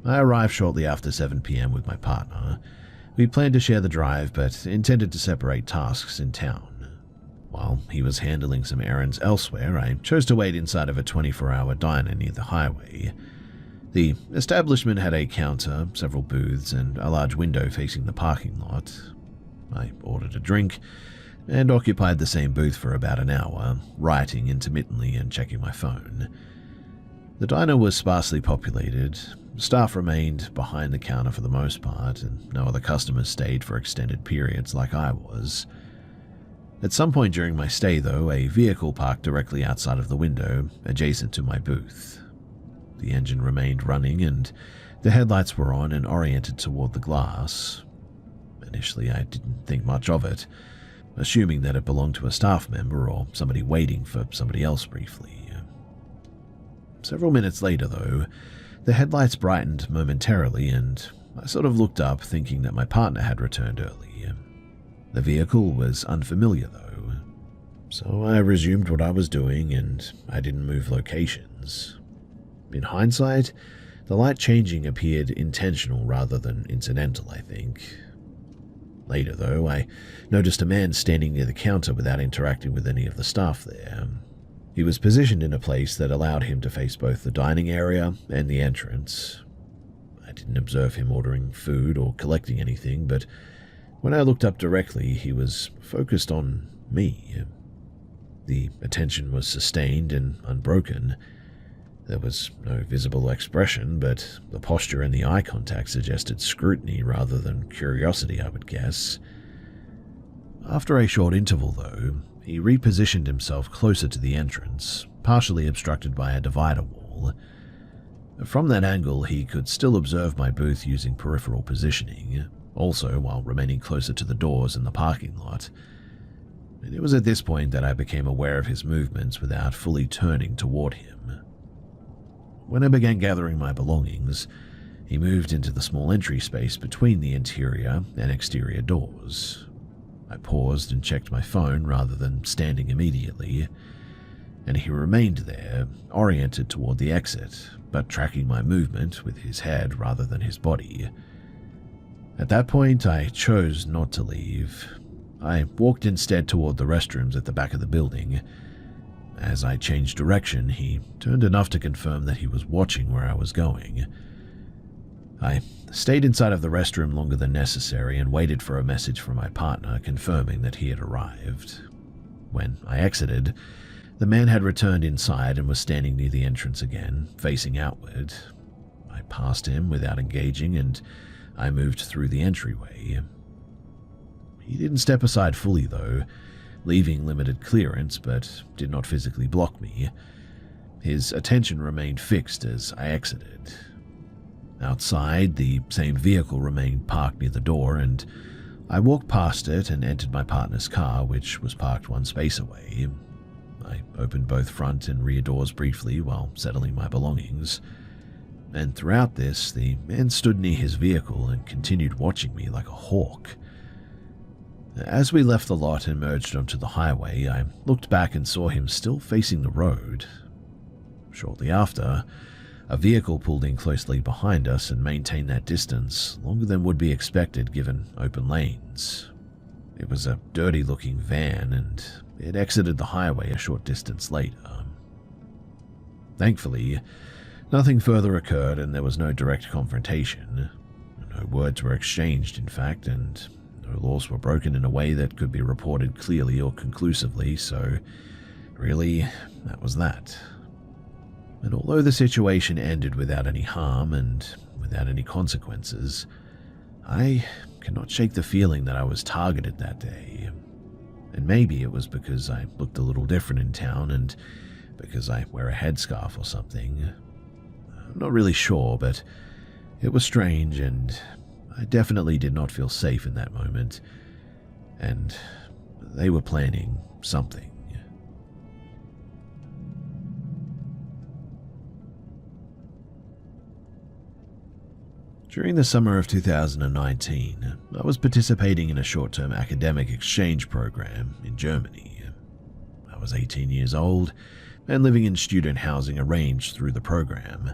I arrived shortly after 7 p.m. with my partner. We planned to share the drive, but intended to separate tasks in town. While he was handling some errands elsewhere, I chose to wait inside of a 24-hour diner near the highway. The establishment had a counter, several booths, and a large window facing the parking lot. I ordered a drink and occupied the same booth for about an hour, writing intermittently and checking my phone. The diner was sparsely populated. Staff remained behind the counter for the most part, and no other customers stayed for extended periods like I was. At some point during my stay, though, a vehicle parked directly outside of the window, adjacent to my booth. The engine remained running, and the headlights were on and oriented toward the glass. Initially, I didn't think much of it, assuming that it belonged to a staff member or somebody waiting for somebody else briefly. Several minutes later, though, the headlights brightened momentarily, and I sort of looked up, thinking that my partner had returned early. The vehicle was unfamiliar, though, so I resumed what I was doing, and I didn't move locations. In hindsight, the light changing appeared intentional rather than incidental, I think. Later, though, I noticed a man standing near the counter without interacting with any of the staff there. He was positioned in a place that allowed him to face both the dining area and the entrance. I didn't observe him ordering food or collecting anything, but when I looked up directly, he was focused on me. The attention was sustained and unbroken. There was no visible expression, but the posture and the eye contact suggested scrutiny rather than curiosity, I would guess. After a short interval, though, he repositioned himself closer to the entrance, partially obstructed by a divider wall. From that angle, he could still observe my booth using peripheral positioning, also while remaining closer to the doors in the parking lot. And it was at this point that I became aware of his movements without fully turning toward him. When I began gathering my belongings, he moved into the small entry space between the interior and exterior doors. I paused and checked my phone rather than standing immediately, and he remained there, oriented toward the exit, but tracking my movement with his head rather than his body. At that point, I chose not to leave. I walked instead toward the restrooms at the back of the building. As I changed direction, he turned enough to confirm that he was watching where I was going. I stayed inside of the restroom longer than necessary and waited for a message from my partner confirming that he had arrived. When I exited, the man had returned inside and was standing near the entrance again, facing outward. I passed him without engaging, and I moved through the entryway. He didn't step aside fully, though, leaving limited clearance, but did not physically block me. His attention remained fixed as I exited. Outside, the same vehicle remained parked near the door, and I walked past it and entered my partner's car, which was parked one space away. I opened both front and rear doors briefly while settling my belongings. And throughout this, the man stood near his vehicle and continued watching me like a hawk. As we left the lot and merged onto the highway, I looked back and saw him still facing the road. Shortly after, a vehicle pulled in closely behind us and maintained that distance longer than would be expected given open lanes. It was a dirty-looking van, and it exited the highway a short distance later. Thankfully, nothing further occurred and there was no direct confrontation. No words were exchanged, in fact, and no laws were broken in a way that could be reported clearly or conclusively, so really, that was that. And although the situation ended without any harm and without any consequences, I cannot shake the feeling that I was targeted that day. And maybe it was because I looked a little different in town and because I wear a headscarf or something. I'm not really sure, but it was strange, and I definitely did not feel safe in that moment. And they were planning something. During the summer of 2019, I was participating in a short-term academic exchange program in Germany. I was 18 years old and living in student housing arranged through the program.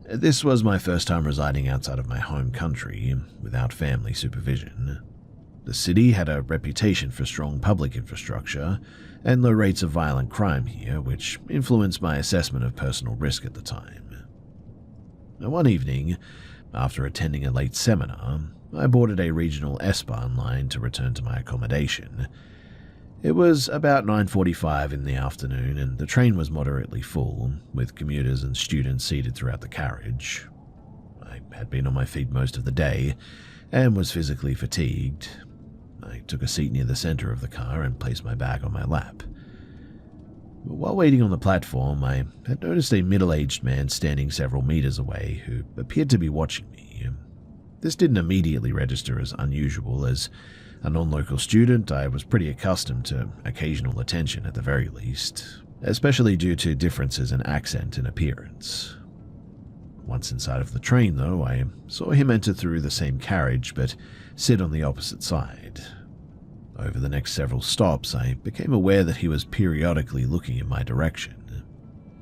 This was my first time residing outside of my home country without family supervision. The city had a reputation for strong public infrastructure and low rates of violent crime here, which influenced my assessment of personal risk at the time. One evening, after attending a late seminar, I boarded a regional S-Bahn line to return to my accommodation. It was about 9:45 in the afternoon, and the train was moderately full, with commuters and students seated throughout the carriage. I had been on my feet most of the day and was physically fatigued. I took a seat near the center of the car and placed my bag on my lap. While waiting on the platform, I had noticed a middle-aged man standing several meters away who appeared to be watching me. This didn't immediately register as unusual. As a non-local student, I was pretty accustomed to occasional attention at the very least, especially due to differences in accent and appearance. Once inside of the train, though, I saw him enter through the same carriage but sit on the opposite side. Over the next several stops, I became aware that he was periodically looking in my direction.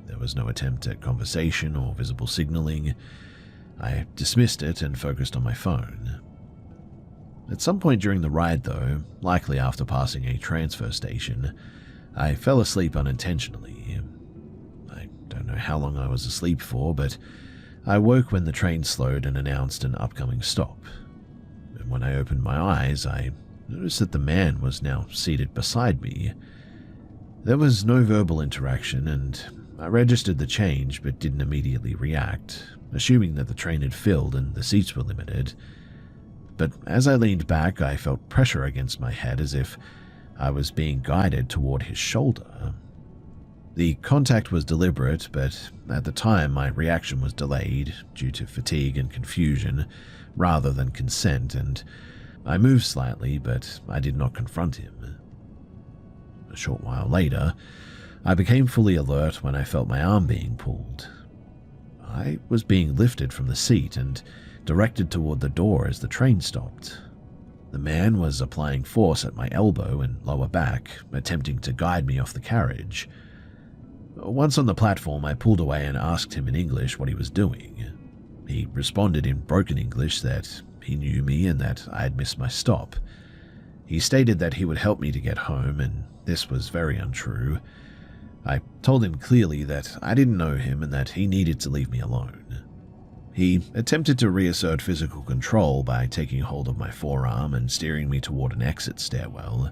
There was no attempt at conversation or visible signaling. I dismissed it and focused on my phone. At some point during the ride, though, likely after passing a transfer station, I fell asleep unintentionally. I don't know how long I was asleep for, but I woke when the train slowed and announced an upcoming stop. And when I opened my eyes, I noticed that the man was now seated beside me. There was no verbal interaction, and I registered the change but didn't immediately react, assuming that the train had filled and the seats were limited. But as I leaned back, I felt pressure against my head as if I was being guided toward his shoulder. The contact was deliberate, but at the time my reaction was delayed due to fatigue and confusion rather than consent, and I moved slightly, but I did not confront him. A short while later, I became fully alert when I felt my arm being pulled. I was being lifted from the seat and directed toward the door as the train stopped. The man was applying force at my elbow and lower back, attempting to guide me off the carriage. Once on the platform, I pulled away and asked him in English what he was doing. He responded in broken English that he knew me and that I had missed my stop. He stated that he would help me to get home, and this was very untrue. I told him clearly that I didn't know him and that he needed to leave me alone. He attempted to reassert physical control by taking hold of my forearm and steering me toward an exit stairwell,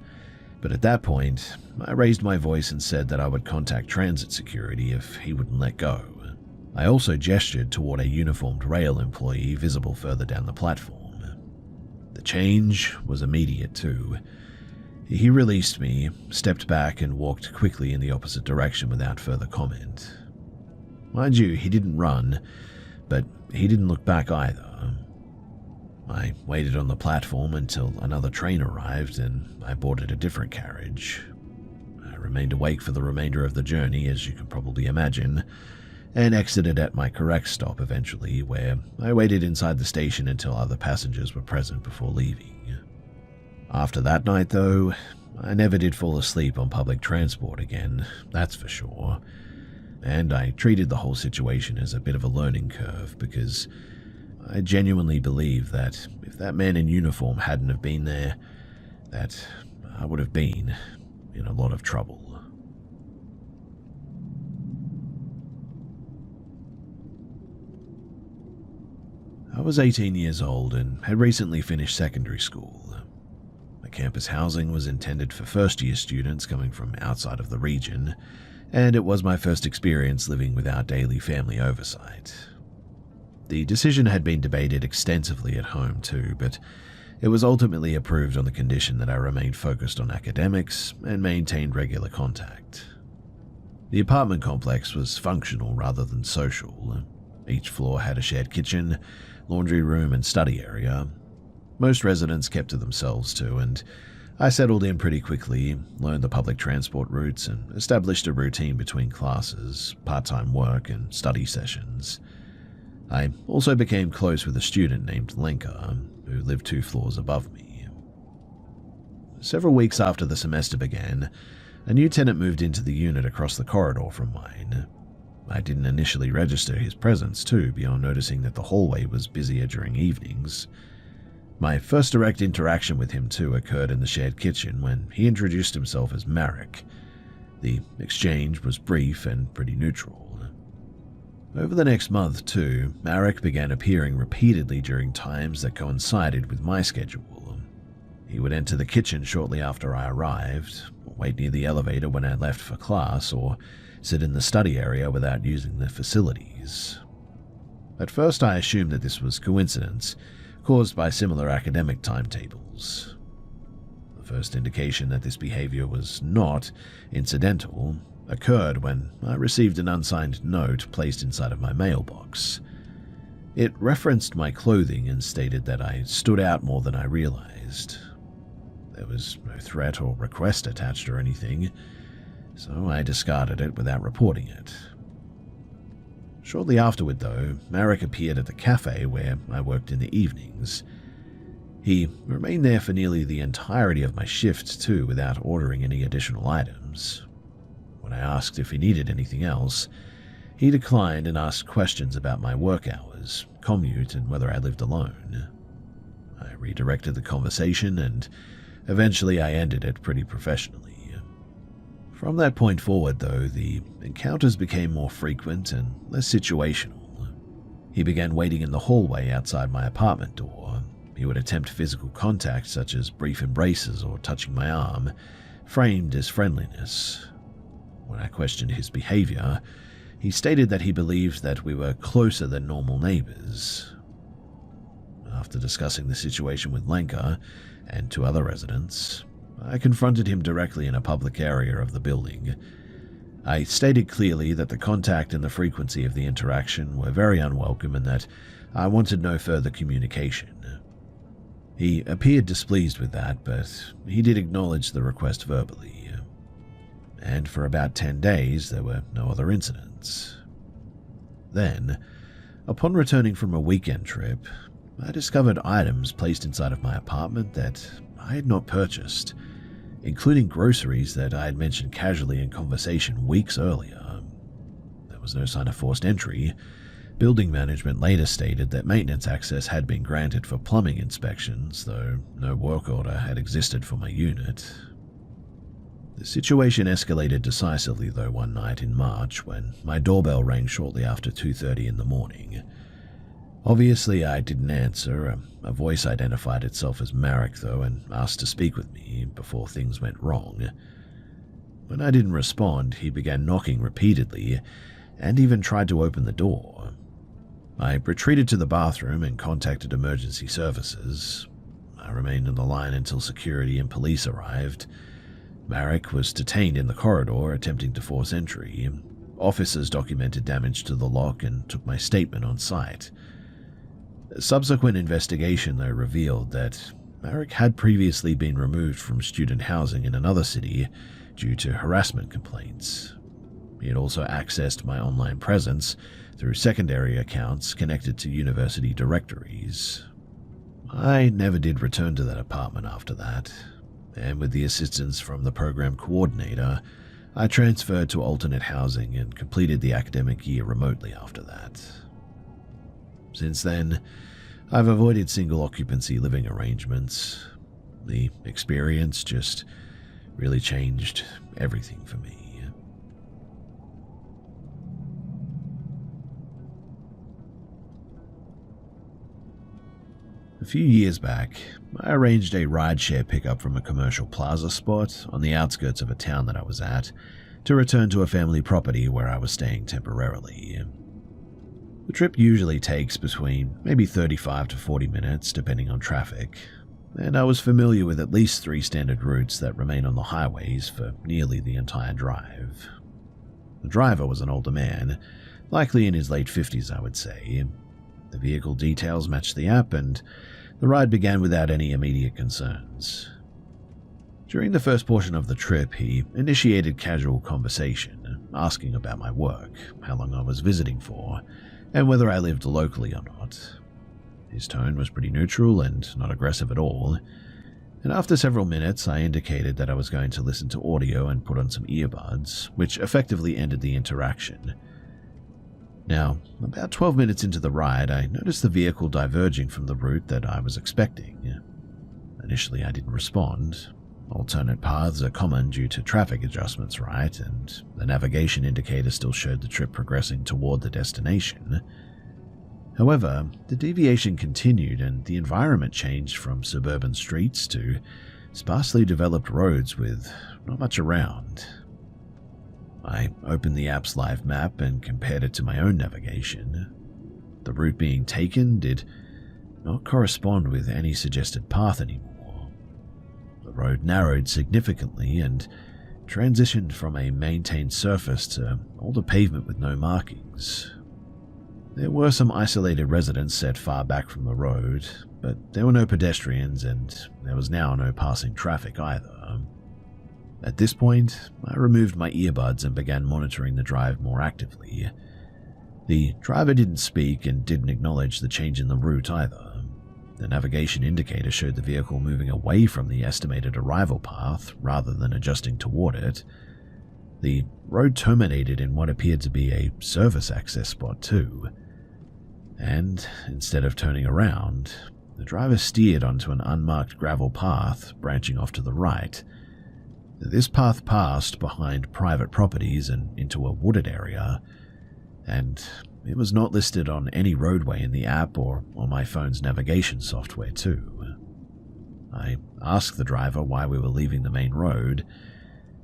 but at that point, I raised my voice and said that I would contact transit security if he wouldn't let go. I also gestured toward a uniformed rail employee visible further down the platform. The change was immediate too. He released me, stepped back, and walked quickly in the opposite direction without further comment. Mind you, he didn't run, but he didn't look back either. I waited on the platform until another train arrived and I boarded a different carriage. I remained awake for the remainder of the journey, as you can probably imagine, and exited at my correct stop eventually, where I waited inside the station until other passengers were present before leaving. After that night, though, I never did fall asleep on public transport again, that's for sure, and I treated the whole situation as a bit of a learning curve because I genuinely believe that if that man in uniform hadn't have been there, that I would have been in a lot of trouble. I was 18 years old and had recently finished secondary school. The campus housing was intended for first-year students coming from outside of the region, and it was my first experience living without daily family oversight. The decision had been debated extensively at home too, but it was ultimately approved on the condition that I remained focused on academics and maintained regular contact. The apartment complex was functional rather than social. Each floor had a shared kitchen, laundry room, and study area. Most residents kept to themselves too, and I settled in pretty quickly, learned the public transport routes, and established a routine between classes, part-time work, and study sessions. I also became close with a student named Lenka, who lived 2 floors above me. Several weeks after the semester began, a new tenant moved into the unit across the corridor from mine. I didn't initially register his presence too, beyond noticing that the hallway was busier during evenings. My first direct interaction with him too occurred in the shared kitchen when he introduced himself as Marek. The exchange was brief and pretty neutral. Over the next month too, Marek began appearing repeatedly during times that coincided with my schedule. He would enter the kitchen shortly after I arrived, or wait near the elevator when I left for class, or sit in the study area without using the facilities. At first I assumed that this was coincidence, caused by similar academic timetables. The first indication that this behavior was not incidental occurred when I received an unsigned note placed inside of my mailbox. It referenced my clothing and stated that I stood out more than I realized. There was no threat or request attached or anything, so I discarded it without reporting it. Shortly afterward, though, Marek appeared at the cafe where I worked in the evenings. He remained there for nearly the entirety of my shift too, without ordering any additional items. When I asked if he needed anything else, he declined and asked questions about my work hours, commute, and whether I lived alone. I redirected the conversation, and eventually I ended it pretty professionally. From that point forward, though, the encounters became more frequent and less situational. He began waiting in the hallway outside my apartment door. He would attempt physical contact, such as brief embraces or touching my arm, framed as friendliness. When I questioned his behavior, he stated that he believed that we were closer than normal neighbors. After discussing the situation with Lenka and 2 other residents, I confronted him directly in a public area of the building. I stated clearly that the contact and the frequency of the interaction were very unwelcome and that I wanted no further communication. He appeared displeased with that, but he did acknowledge the request verbally. And for about 10 days there were no other incidents. Then, upon returning from a weekend trip, I discovered items placed inside of my apartment that I had not purchased, including groceries that I had mentioned casually in conversation weeks earlier. There was no sign of forced entry. Building management later stated that maintenance access had been granted for plumbing inspections, though no work order had existed for my unit. The situation escalated decisively though one night in March when my doorbell rang shortly after 2:30 in the morning. Obviously I didn't answer. A voice identified itself as Marek though and asked to speak with me before things went wrong. When I didn't respond, he began knocking repeatedly and even tried to open the door. I retreated to the bathroom and contacted emergency services. I remained on the line until security and police arrived. Marek was detained in the corridor attempting to force entry. Officers documented damage to the lock and took my statement on site. Subsequent investigation, though, revealed that Marek had previously been removed from student housing in another city due to harassment complaints. He had also accessed my online presence through secondary accounts connected to university directories. I never did return to that apartment after that, and with the assistance from the program coordinator, I transferred to alternate housing and completed the academic year remotely after that. Since then, I've avoided single occupancy living arrangements. The experience just really changed everything for me. A few years back, I arranged a rideshare pickup from a commercial plaza spot on the outskirts of a town that I was at to return to a family property where I was staying temporarily. The trip usually takes between maybe 35 to 40 minutes depending on traffic, and I was familiar with at least 3 standard routes that remain on the highways for nearly the entire drive. The driver was an older man, likely in his late 50s I would say. The vehicle details matched the app, and the ride began without any immediate concerns. During the first portion of the trip, he initiated casual conversation, asking about my work, how long I was visiting for, and whether I lived locally or not. His tone was pretty neutral and not aggressive at all, and after several minutes I indicated that I was going to listen to audio and put on some earbuds, which effectively ended the interaction. Now, about 12 minutes into the ride, I noticed the vehicle diverging from the route that I was expecting. Initially, I didn't respond. Alternate paths are common due to traffic adjustments, right? And the navigation indicator still showed the trip progressing toward the destination. However, the deviation continued and the environment changed from suburban streets to sparsely developed roads with not much around. I opened the app's live map and compared it to my own navigation. The route being taken did not correspond with any suggested path anymore. The road narrowed significantly and transitioned from a maintained surface to older pavement with no markings. There were some isolated residents set far back from the road, but there were no pedestrians and there was now no passing traffic either. At this point, I removed my earbuds and began monitoring the drive more actively. The driver didn't speak and didn't acknowledge the change in the route either. The navigation indicator showed the vehicle moving away from the estimated arrival path rather than adjusting toward it. The road terminated in what appeared to be a service access spot too. And instead of turning around, the driver steered onto an unmarked gravel path branching off to the right. This path passed behind private properties and into a wooded area, and it was not listed on any roadway in the app or on my phone's navigation software too. I asked the driver why we were leaving the main road,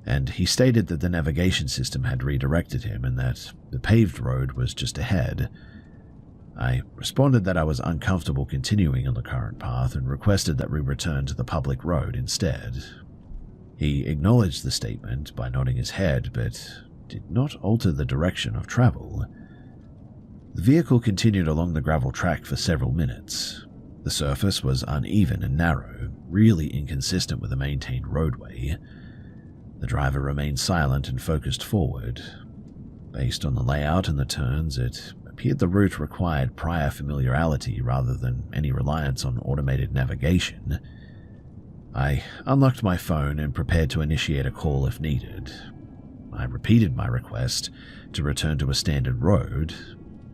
and he stated that the navigation system had redirected him and that the paved road was just ahead. I responded that I was uncomfortable continuing on the current path and requested that we return to the public road instead. He acknowledged the statement by nodding his head, but did not alter the direction of travel. The vehicle continued along the gravel track for several minutes. The surface was uneven and narrow, really inconsistent with a maintained roadway. The driver remained silent and focused forward. Based on the layout and the turns, it appeared the route required prior familiarity rather than any reliance on automated navigation. I unlocked my phone and prepared to initiate a call if needed. I repeated my request to return to a standard road.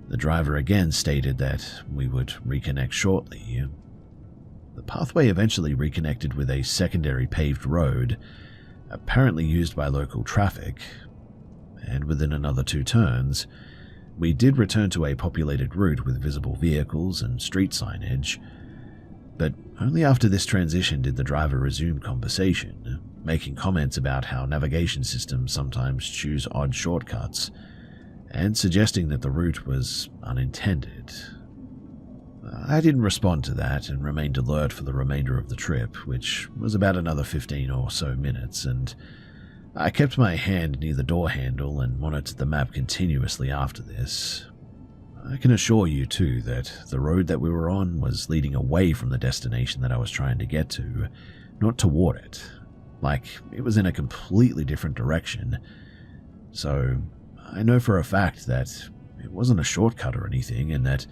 The driver again stated that we would reconnect shortly. The pathway eventually reconnected with a secondary paved road, apparently used by local traffic, and within another 2 turns, we did return to a populated route with visible vehicles and street signage. But only after this transition did the driver resume conversation, making comments about how navigation systems sometimes choose odd shortcuts, and suggesting that the route was unintended. I didn't respond to that and remained alert for the remainder of the trip, which was about another 15 or so minutes, and I kept my hand near the door handle and monitored the map continuously after this. I can assure you too that the road that we were on was leading away from the destination that I was trying to get to, not toward it. Like, it was in a completely different direction. So, I know for a fact that it wasn't a shortcut or anything, and that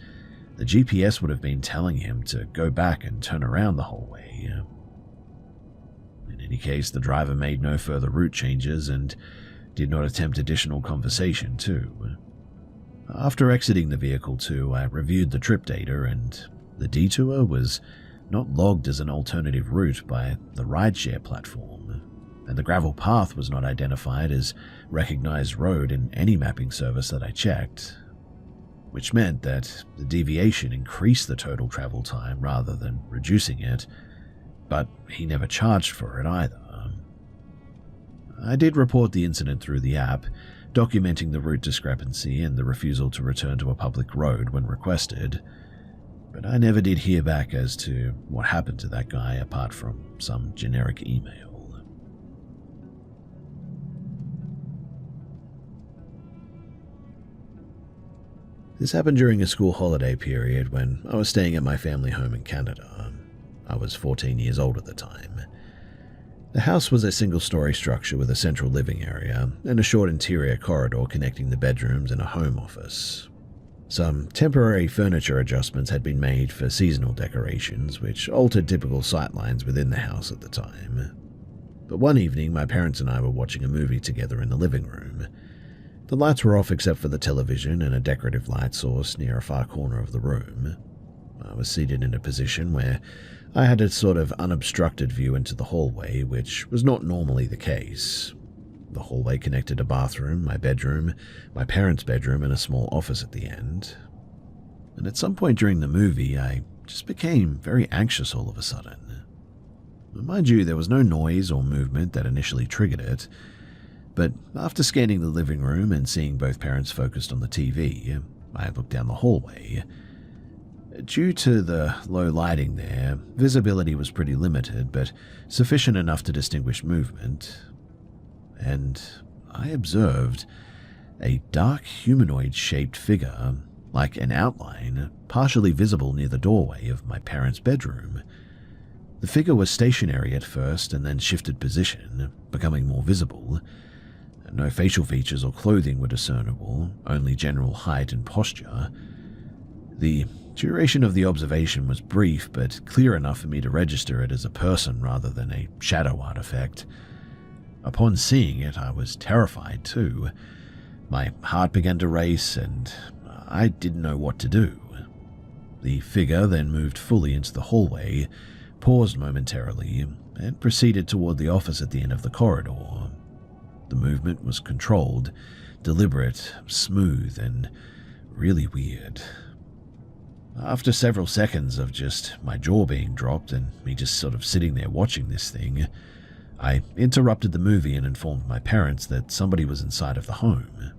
the GPS would have been telling him to go back and turn around the whole way. In any case, the driver made no further route changes and did not attempt additional conversation too. After exiting the vehicle too, I reviewed the trip data, and the detour was not logged as an alternative route by the rideshare platform, and the gravel path was not identified as recognized road in any mapping service that I checked, which meant that the deviation increased the total travel time rather than reducing it, but he never charged for it either. I did report the incident through the app, documenting the route discrepancy and the refusal to return to a public road when requested, but I never did hear back as to what happened to that guy apart from some generic email. This happened during a school holiday period when I was staying at my family home in Canada. I was 14 years old at the time. The house was a single-story structure with a central living area and a short interior corridor connecting the bedrooms and a home office. Some temporary furniture adjustments had been made for seasonal decorations, which altered typical sightlines within the house at the time. But one evening, my parents and I were watching a movie together in the living room. The lights were off except for the television and a decorative light source near a far corner of the room. I was seated in a position where I had a sort of unobstructed view into the hallway, which was not normally the case. The hallway connected a bathroom, my bedroom, my parents' bedroom, and a small office at the end. And at some point during the movie, I just became very anxious all of a sudden. Mind you, there was no noise or movement that initially triggered it, but after scanning the living room and seeing both parents focused on the TV, I looked down the hallway. Due to the low lighting there, visibility was pretty limited, but sufficient enough to distinguish movement. And I observed a dark humanoid-shaped figure, like an outline, partially visible near the doorway of my parents' bedroom. The figure was stationary at first and then shifted position, becoming more visible. No facial features or clothing were discernible, only general height and posture. The duration of the observation was brief, but clear enough for me to register it as a person rather than a shadow artifact. Upon seeing it, I was terrified too. My heart began to race, and I didn't know what to do. The figure then moved fully into the hallway, paused momentarily, and proceeded toward the office at the end of the corridor. The movement was controlled, deliberate, smooth, and really weird. After several seconds of just my jaw being dropped and me just sort of sitting there watching this thing, I interrupted the movie and informed my parents that somebody was inside of the home.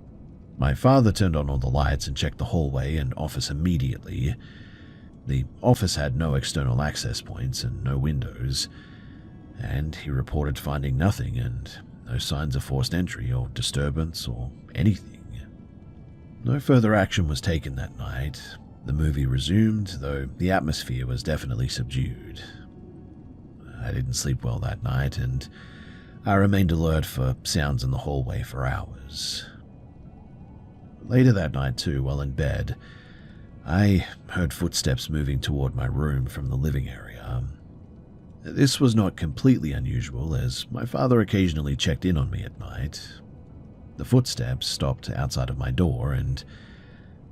My father turned on all the lights and checked the hallway and office immediately. The office had no external access points and no windows, and he reported finding nothing and no signs of forced entry or disturbance or anything. No further action was taken that night. The movie resumed, though the atmosphere was definitely subdued. I didn't sleep well that night, and I remained alert for sounds in the hallway for hours. Later that night too, while in bed, I heard footsteps moving toward my room from the living area. This was not completely unusual, as my father occasionally checked in on me at night. The footsteps stopped outside of my door, and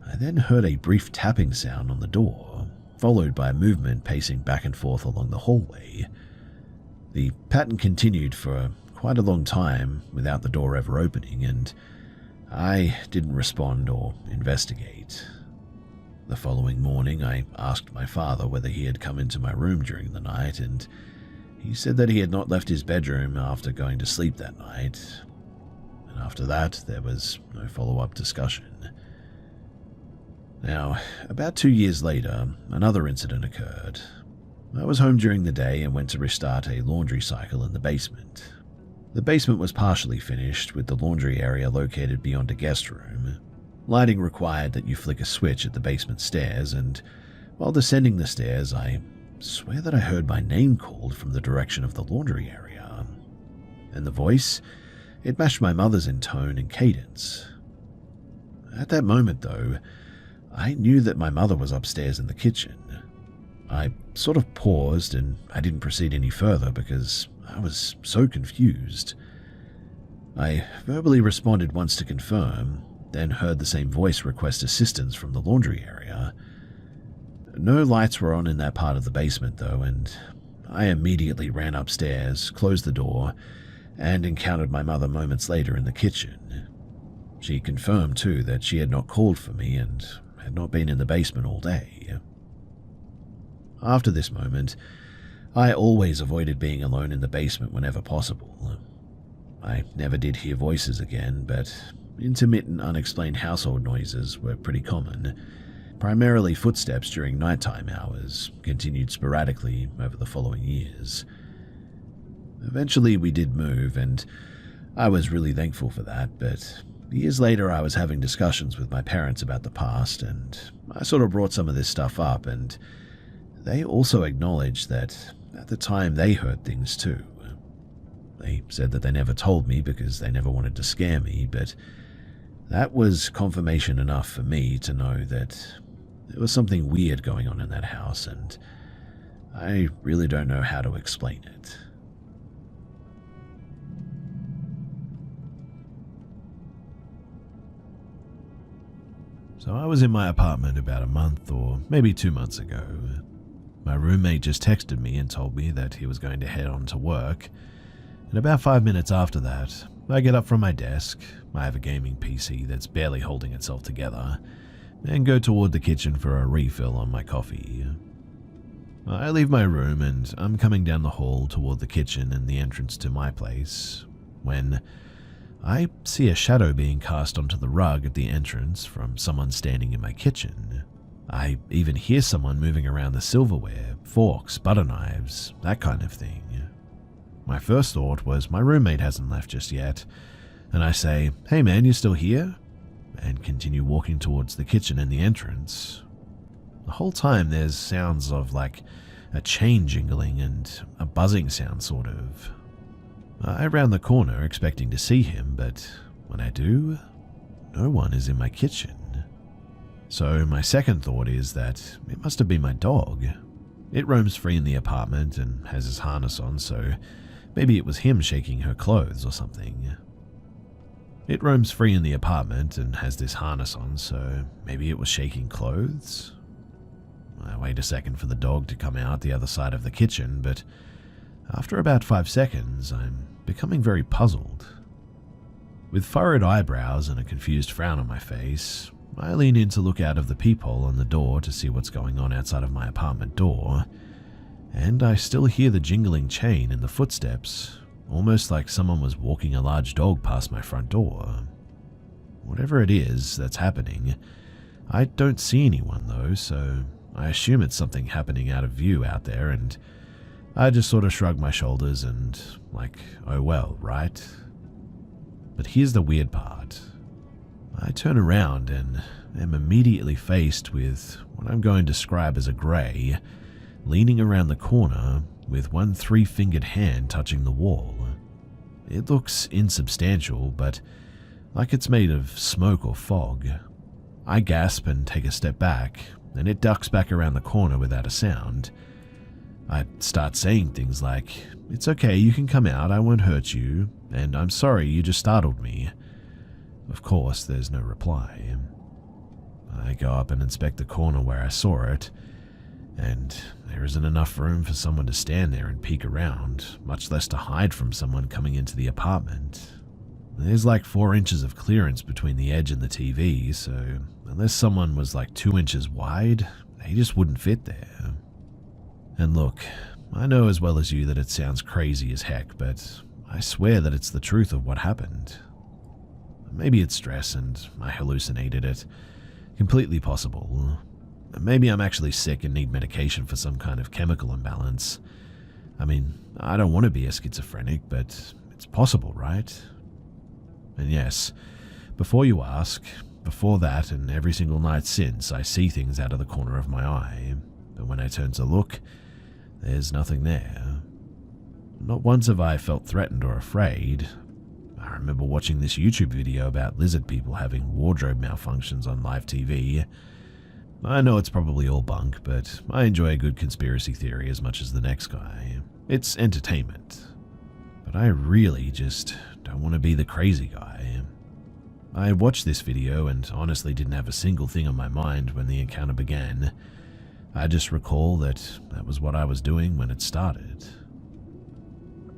I then heard a brief tapping sound on the door, followed by a movement pacing back and forth along the hallway. The pattern continued for quite a long time without the door ever opening, and I didn't respond or investigate. The following morning, I asked my father whether he had come into my room during the night, and he said that he had not left his bedroom after going to sleep that night. And after that, there was no follow-up discussion. Now, about 2 years later, another incident occurred. I was home during the day and went to restart a laundry cycle in the basement. The basement was partially finished, with the laundry area located beyond a guest room. Lighting required that you flick a switch at the basement stairs, and while descending the stairs, I swear that I heard my name called from the direction of the laundry area. And the voice, it matched my mother's in tone and cadence. At that moment, though, I knew that my mother was upstairs in the kitchen. I sort of paused, and I didn't proceed any further because I was so confused. I verbally responded once to confirm, then heard the same voice request assistance from the laundry area. No lights were on in that part of the basement, though, and I immediately ran upstairs, closed the door, and encountered my mother moments later in the kitchen. She confirmed, too, that she had not called for me and had not been in the basement all day. After this moment, I always avoided being alone in the basement whenever possible. I never did hear voices again, but intermittent unexplained household noises were pretty common. Primarily footsteps during nighttime hours, continued sporadically over the following years. Eventually we did move, and I was really thankful for that, but years later I was having discussions with my parents about the past, and I sort of brought some of this stuff up, and they also acknowledged that at the time they heard things too. They said that they never told me because they never wanted to scare me, but that was confirmation enough for me to know that there was something weird going on in that house, and I really don't know how to explain it. So I was in my apartment about a month or maybe 2 months ago. My roommate just texted me and told me that he was going to head on to work, and about 5 minutes after that, I get up from my desk, I have a gaming PC that's barely holding itself together, and go toward the kitchen for a refill on my coffee. I leave my room and I'm coming down the hall toward the kitchen and the entrance to my place, when I see a shadow being cast onto the rug at the entrance from someone standing in my kitchen. I even hear someone moving around the silverware, forks, butter knives, that kind of thing. My first thought was my roommate hasn't left just yet, and I say, "Hey man, you still here?" and continue walking towards the kitchen and the entrance. The whole time there's sounds of like a chain jingling and a buzzing sound sort of. I round the corner expecting to see him, but when I do, no one is in my kitchen. So my second thought is that it must have been my dog. It roams free in the apartment and has his harness on, so maybe it was him shaking her clothes or something. It roams free in the apartment and has this harness on, so maybe it was shaking clothes? I wait a second for the dog to come out the other side of the kitchen, but after about 5 seconds, I'm becoming very puzzled. With furrowed eyebrows and a confused frown on my face, I lean in to look out of the peephole on the door to see what's going on outside of my apartment door, and I still hear the jingling chain and the footsteps, almost like someone was walking a large dog past my front door. Whatever it is that's happening, I don't see anyone though, so I assume it's something happening out of view out there, and I just sort of shrug my shoulders and like, oh well, right? But here's the weird part. I turn around and am immediately faced with what I'm going to describe as a grey, leaning around the corner with one 3-fingered hand touching the wall. It looks insubstantial, but like it's made of smoke or fog. I gasp and take a step back, and it ducks back around the corner without a sound. I start saying things like, "It's okay, you can come out, I won't hurt you, and I'm sorry, you just startled me." Of course, there's no reply. I go up and inspect the corner where I saw it, and there isn't enough room for someone to stand there and peek around, much less to hide from someone coming into the apartment. There's like 4 inches of clearance between the edge and the TV, so unless someone was like 2 inches wide, they just wouldn't fit there. And look, I know as well as you that it sounds crazy as heck, but I swear that it's the truth of what happened. Maybe it's stress and I hallucinated it. Completely possible. Maybe I'm actually sick and need medication for some kind of chemical imbalance. I mean, I don't want to be a schizophrenic, but it's possible, right? And yes, before you ask, before that and every single night since, I see things out of the corner of my eye, but when I turn to look, there's nothing there. Not once have I felt threatened or afraid. I remember watching this YouTube video about lizard people having wardrobe malfunctions on live TV. I know it's probably all bunk, but I enjoy a good conspiracy theory as much as the next guy. It's entertainment. But I really just don't want to be the crazy guy. I watched this video and honestly didn't have a single thing on my mind when the encounter began. I just recall that was what I was doing when it started.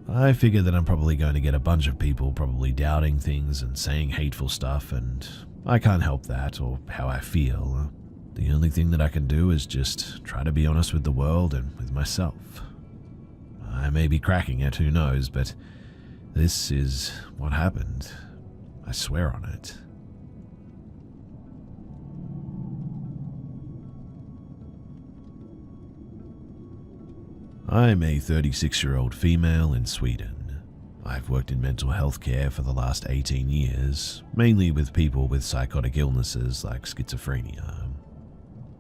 I figure that I'm probably going to get a bunch of people probably doubting things and saying hateful stuff, and I can't help that or how I feel. The only thing that I can do is just try to be honest with the world and with myself. I may be cracking it, who knows, but This is what happened. I swear on it. I'm a 36-year-old female in Sweden. I've worked in mental health care for the last 18 years, mainly with people with psychotic illnesses like schizophrenia.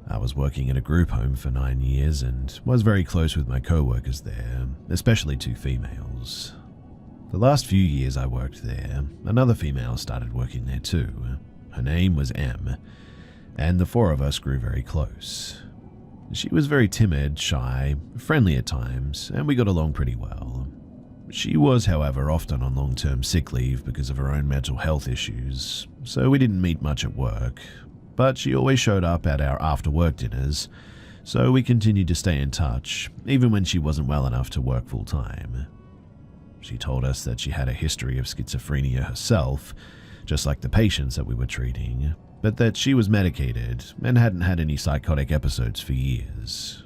I was working in a group home for 9 years and was very close with my co-workers there, especially 2 females. The last few years I worked there, another female started working there too. Her name was M, and the 4 of us grew very close. She was very timid, shy, friendly at times, and we got along pretty well. She was, however, often on long-term sick leave because of her own mental health issues, so we didn't meet much at work, but she always showed up at our after-work dinners, so we continued to stay in touch, even when she wasn't well enough to work full-time. She told us that she had a history of schizophrenia herself, just like the patients that we were treating, but that she was medicated and hadn't had any psychotic episodes for years.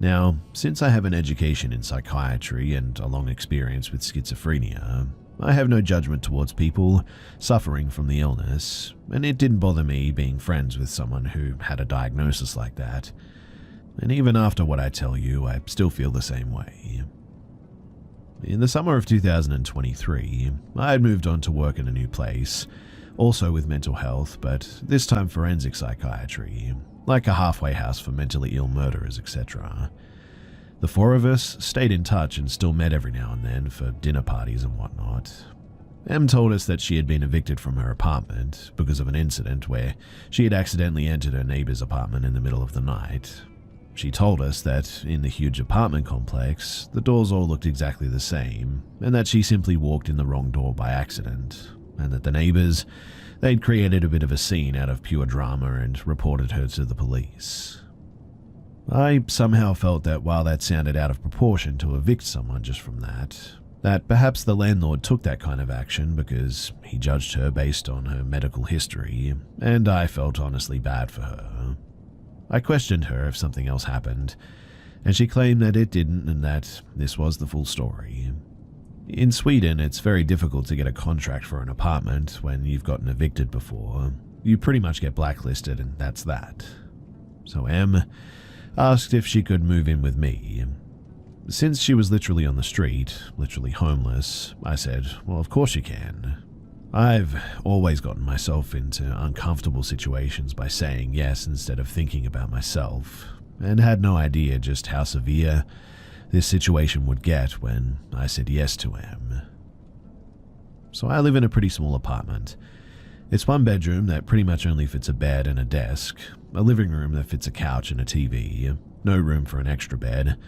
Now, since I have an education in psychiatry and a long experience with schizophrenia, I have no judgment towards people suffering from the illness, and it didn't bother me being friends with someone who had a diagnosis like that. And even after what I tell you, I still feel the same way. In the summer of 2023, I had moved on to work in a new place, also with mental health, but this time forensic psychiatry, like a halfway house for mentally ill murderers, etc. The 4 of us stayed in touch and still met every now and then for dinner parties and whatnot. Em told us that she had been evicted from her apartment because of an incident where she had accidentally entered her neighbor's apartment in the middle of the night. She told us that in the huge apartment complex, the doors all looked exactly the same, and that she simply walked in the wrong door by accident, and that the neighbors, they'd created a bit of a scene out of pure drama and reported her to the police. I somehow felt that while that sounded out of proportion to evict someone just from that perhaps the landlord took that kind of action because he judged her based on her medical history, and I felt honestly bad for her. I questioned her if something else happened, and she claimed that it didn't and that this was the full story. In Sweden, it's very difficult to get a contract for an apartment when you've gotten evicted before. You pretty much get blacklisted and that's that. So Em asked if she could move in with me. Since she was literally on the street, literally homeless, I said, well, of course you can. I've always gotten myself into uncomfortable situations by saying yes instead of thinking about myself, and had no idea just how severe this situation would get when I said yes to Em. So I live in a pretty small apartment. It's 1 bedroom that pretty much only fits a bed and a desk, a living room that fits a couch and a TV, no room for an extra bed,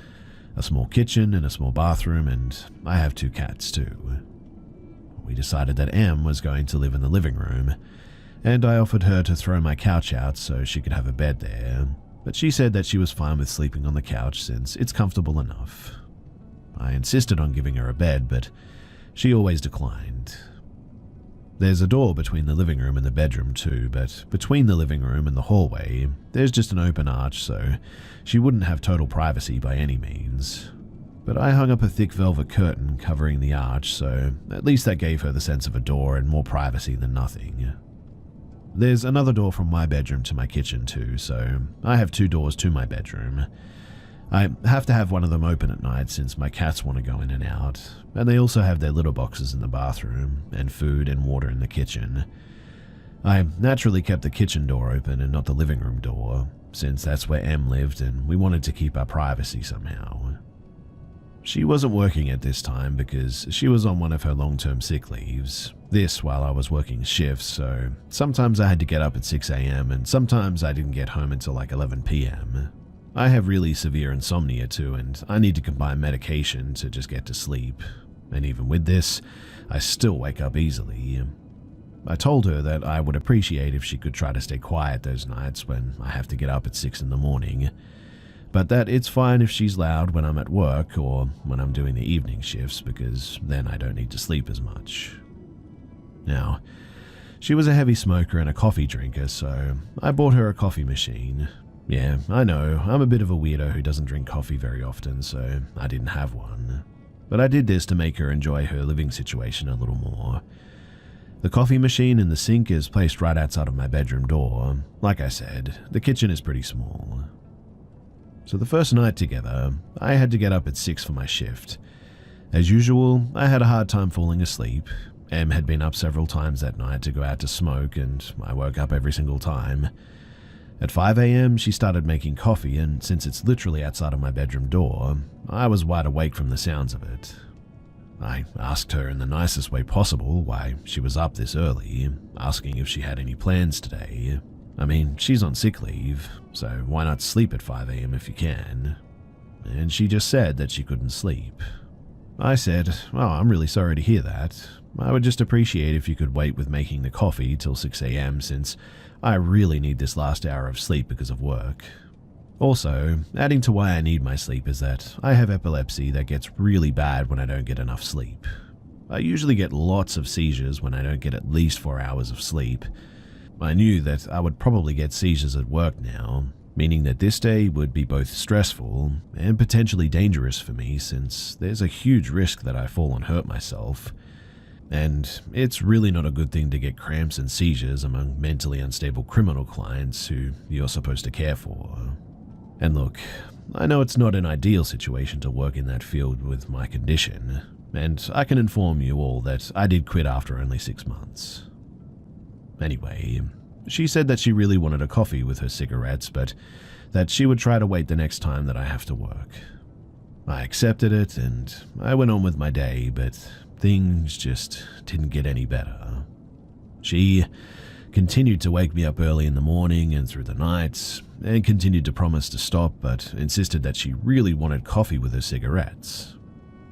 a small kitchen and a small bathroom, and I have 2 cats too. We decided that Em was going to live in the living room, and I offered her to throw my couch out so she could have a bed there, but she said that she was fine with sleeping on the couch since it's comfortable enough. I insisted on giving her a bed, but she always declined. There's a door between the living room and the bedroom too, but between the living room and the hallway, there's just an open arch, so she wouldn't have total privacy by any means. But I hung up a thick velvet curtain covering the arch, so at least that gave her the sense of a door and more privacy than nothing. There's another door from my bedroom to my kitchen too, so I have 2 doors to my bedroom. I have to have one of them open at night since my cats want to go in and out, and they also have their litter boxes in the bathroom, and food and water in the kitchen. I naturally kept the kitchen door open and not the living room door, since that's where Em lived and we wanted to keep our privacy somehow. She wasn't working at this time because she was on one of her long-term sick leaves. This while I was working shifts, so sometimes I had to get up at 6 a.m. and sometimes I didn't get home until like 11 p.m. I have really severe insomnia too, and I need to combine medication to just get to sleep. And even with this, I still wake up easily. I told her that I would appreciate if she could try to stay quiet those nights when I have to get up at 6 in the morning. But that it's fine if she's loud when I'm at work or when I'm doing the evening shifts because then I don't need to sleep as much. Now, she was a heavy smoker and a coffee drinker, so I bought her a coffee machine. Yeah, I know, I'm a bit of a weirdo who doesn't drink coffee very often, so I didn't have one. but I did this to make her enjoy her living situation a little more. The coffee machine in the sink is placed right outside of my bedroom door. Like I said, the kitchen is pretty small. So the first night together, I had to get up at 6 for my shift. As usual, I had a hard time falling asleep. Em had been up several times that night to go out to smoke, and I woke up every single time. At 5 a.m, she started making coffee, and since it's literally outside of my bedroom door, I was wide awake from the sounds of it. I asked her in the nicest way possible why she was up this early, asking if she had any plans today. I mean, she's on sick leave, so why not sleep at 5 a.m. if you can? And she just said that she couldn't sleep. I said, "Oh, I'm really sorry to hear that. I would just appreciate if you could wait with making the coffee till 6 a.m. since I really need this last hour of sleep because of work." Also, adding to why I need my sleep is that I have epilepsy that gets really bad when I don't get enough sleep. I usually get lots of seizures when I don't get at least 4 hours of sleep. I knew that I would probably get seizures at work now, meaning that this day would be both stressful and potentially dangerous for me since there's a huge risk that I fall and hurt myself. And it's really not a good thing to get cramps and seizures among mentally unstable criminal clients who you're supposed to care for. And look, I know it's not an ideal situation to work in that field with my condition, and I can inform you all that I did quit after only 6 months. Anyway, she said that she really wanted a coffee with her cigarettes, but that she would try to wait the next time that I have to work. I accepted it, and I went on with my day, but things just didn't get any better. She continued to wake me up early in the morning and through the nights, and continued to promise to stop, but insisted that she really wanted coffee with her cigarettes.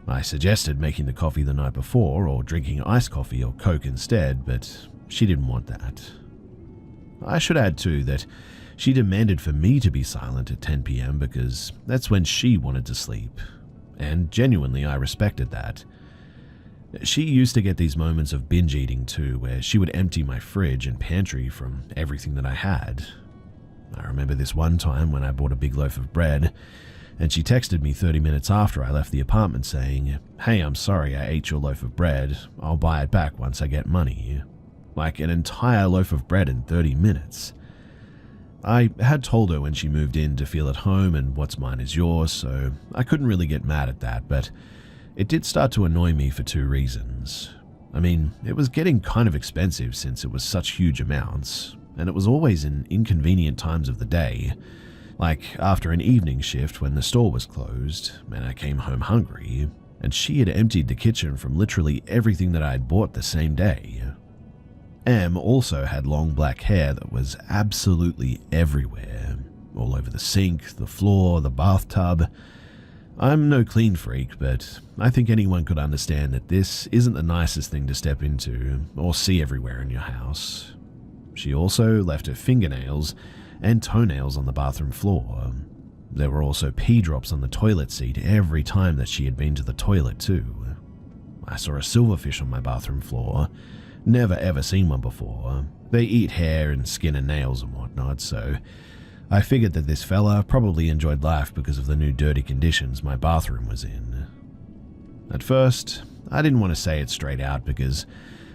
I suggested making the coffee the night before or drinking iced coffee or Coke instead, but she didn't want that. I should add too that she demanded for me to be silent at 10 p.m. because that's when she wanted to sleep, and genuinely I respected that. She used to get these moments of binge eating too, where she would empty my fridge and pantry from everything that I had. I remember this one time when I bought a big loaf of bread, and she texted me 30 minutes after I left the apartment saying, "Hey, I'm sorry I ate your loaf of bread. I'll buy it back once I get money." Like an entire loaf of bread in 30 minutes. I had told her when she moved in to feel at home and what's mine is yours, so I couldn't really get mad at that, but it did start to annoy me for 2 reasons. I mean, it was getting kind of expensive since it was such huge amounts, and it was always in inconvenient times of the day, like after an evening shift when the store was closed and I came home hungry, and she had emptied the kitchen from literally everything that I had bought the same day. Em also had long black hair that was absolutely everywhere, all over the sink, the floor, the bathtub. I'm no clean freak, but I think anyone could understand that this isn't the nicest thing to step into or see everywhere in your house. She also left her fingernails and toenails on the bathroom floor. There were also pee drops on the toilet seat every time that she had been to the toilet too. I saw a silverfish on my bathroom floor. Never ever seen one before. They eat hair and skin and nails and whatnot, so I figured that this fella probably enjoyed life because of the new dirty conditions my bathroom was in. At first, I didn't want to say it straight out because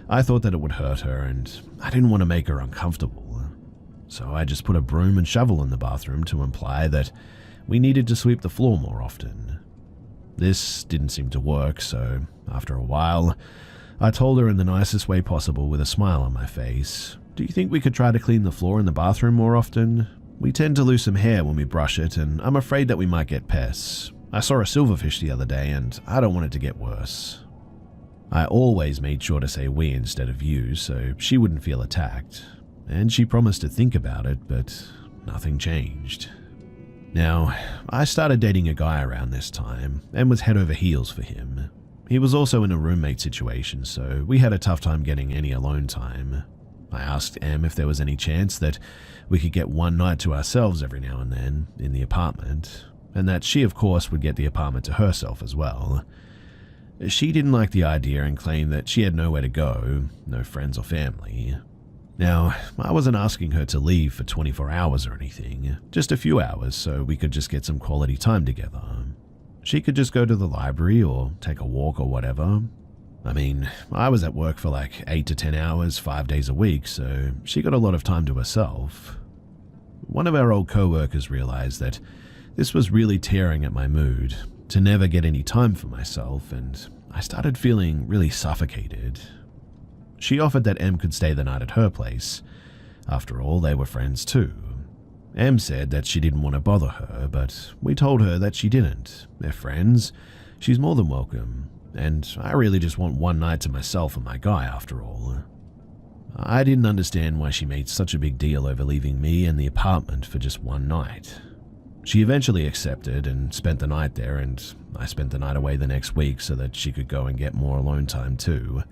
I thought that it would hurt her and I didn't want to make her uncomfortable. So I just put a broom and shovel in the bathroom to imply that we needed to sweep the floor more often. This didn't seem to work, so after a while, I told her in the nicest way possible with a smile on my face, "Do you think we could try to clean the floor in the bathroom more often? We tend to lose some hair when we brush it, and I'm afraid that we might get pests. I saw a silverfish the other day, and I don't want it to get worse." I always made sure to say we instead of you, so she wouldn't feel attacked, and she promised to think about it, but nothing changed. Now, I started dating a guy around this time, and was head over heels for him. He was also in a roommate situation, so we had a tough time getting any alone time. I asked Em if there was any chance that we could get one night to ourselves every now and then in the apartment, and that she of course would get the apartment to herself as well. She didn't like the idea and claimed that she had nowhere to go, no friends or family. Now, I wasn't asking her to leave for 24 hours or anything, just a few hours so we could just get some quality time together. She could just go to the library or take a walk or whatever. I mean, I was at work for like 8 to 10 hours, 5 days a week, so she got a lot of time to herself. One of our old co-workers realized that this was really tearing at my mood, to never get any time for myself, and I started feeling really suffocated. She offered that Em could stay the night at her place. After all, they were friends too. Em said that she didn't want to bother her, but we told her that she didn't. They're friends. She's more than welcome. And I really just want one night to myself and my guy, after all. I didn't understand why she made such a big deal over leaving me and the apartment for just one night. She eventually accepted and spent the night there, and I spent the night away the next week so that she could go and get more alone time too.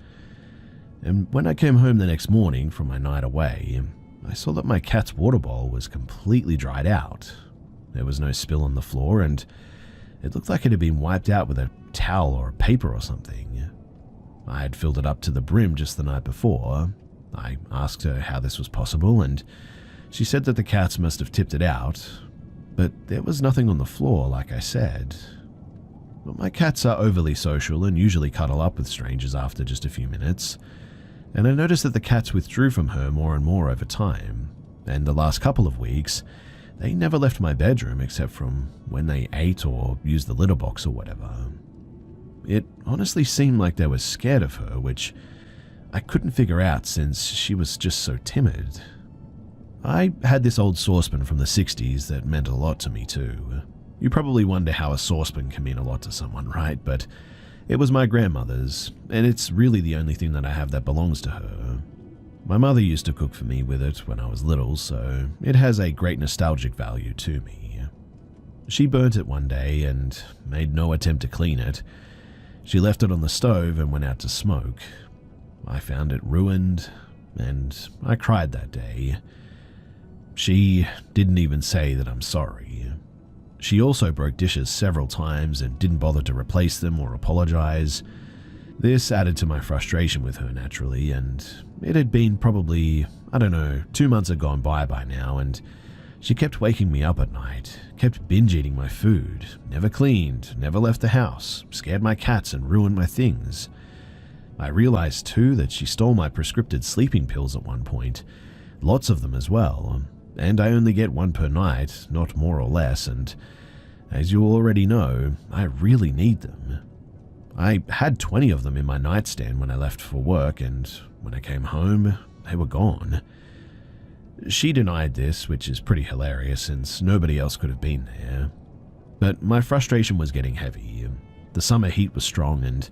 And when I came home the next morning from my night away, I saw that my cat's water bowl was completely dried out. There was no spill on the floor, and it looked like it had been wiped out with a towel or a paper or something. I had filled it up to the brim just the night before. I asked her how this was possible, and she said that the cats must have tipped it out, but there was nothing on the floor, like I said. But my cats are overly social and usually cuddle up with strangers after just a few minutes, and I noticed that the cats withdrew from her more and more over time, and the last couple of weeks, they never left my bedroom except from when they ate or used the litter box or whatever. It honestly seemed like they were scared of her, which I couldn't figure out since she was just so timid. I had this old saucepan from the 60s that meant a lot to me too. You probably wonder how a saucepan can mean a lot to someone, right? But it was my grandmother's, and it's really the only thing that I have that belongs to her. My mother used to cook for me with it when I was little, so it has a great nostalgic value to me. She burnt it one day and made no attempt to clean it. She left it on the stove and went out to smoke. I found it ruined, and I cried that day. She didn't even say that I'm sorry. She also broke dishes several times and didn't bother to replace them or apologize. This added to my frustration with her naturally, and it had been probably, 2 months had gone by now, and she kept waking me up at night, kept binge eating my food, never cleaned, never left the house, scared my cats and ruined my things. I realized too that she stole my prescripted sleeping pills at one point, lots of them as well, and I only get one per night, not more or less, and as you already know, I really need them. I had 20 of them in my nightstand when I left for work, and when I came home, they were gone. She denied this, which is pretty hilarious since nobody else could have been there. But my frustration was getting heavy. The summer heat was strong, and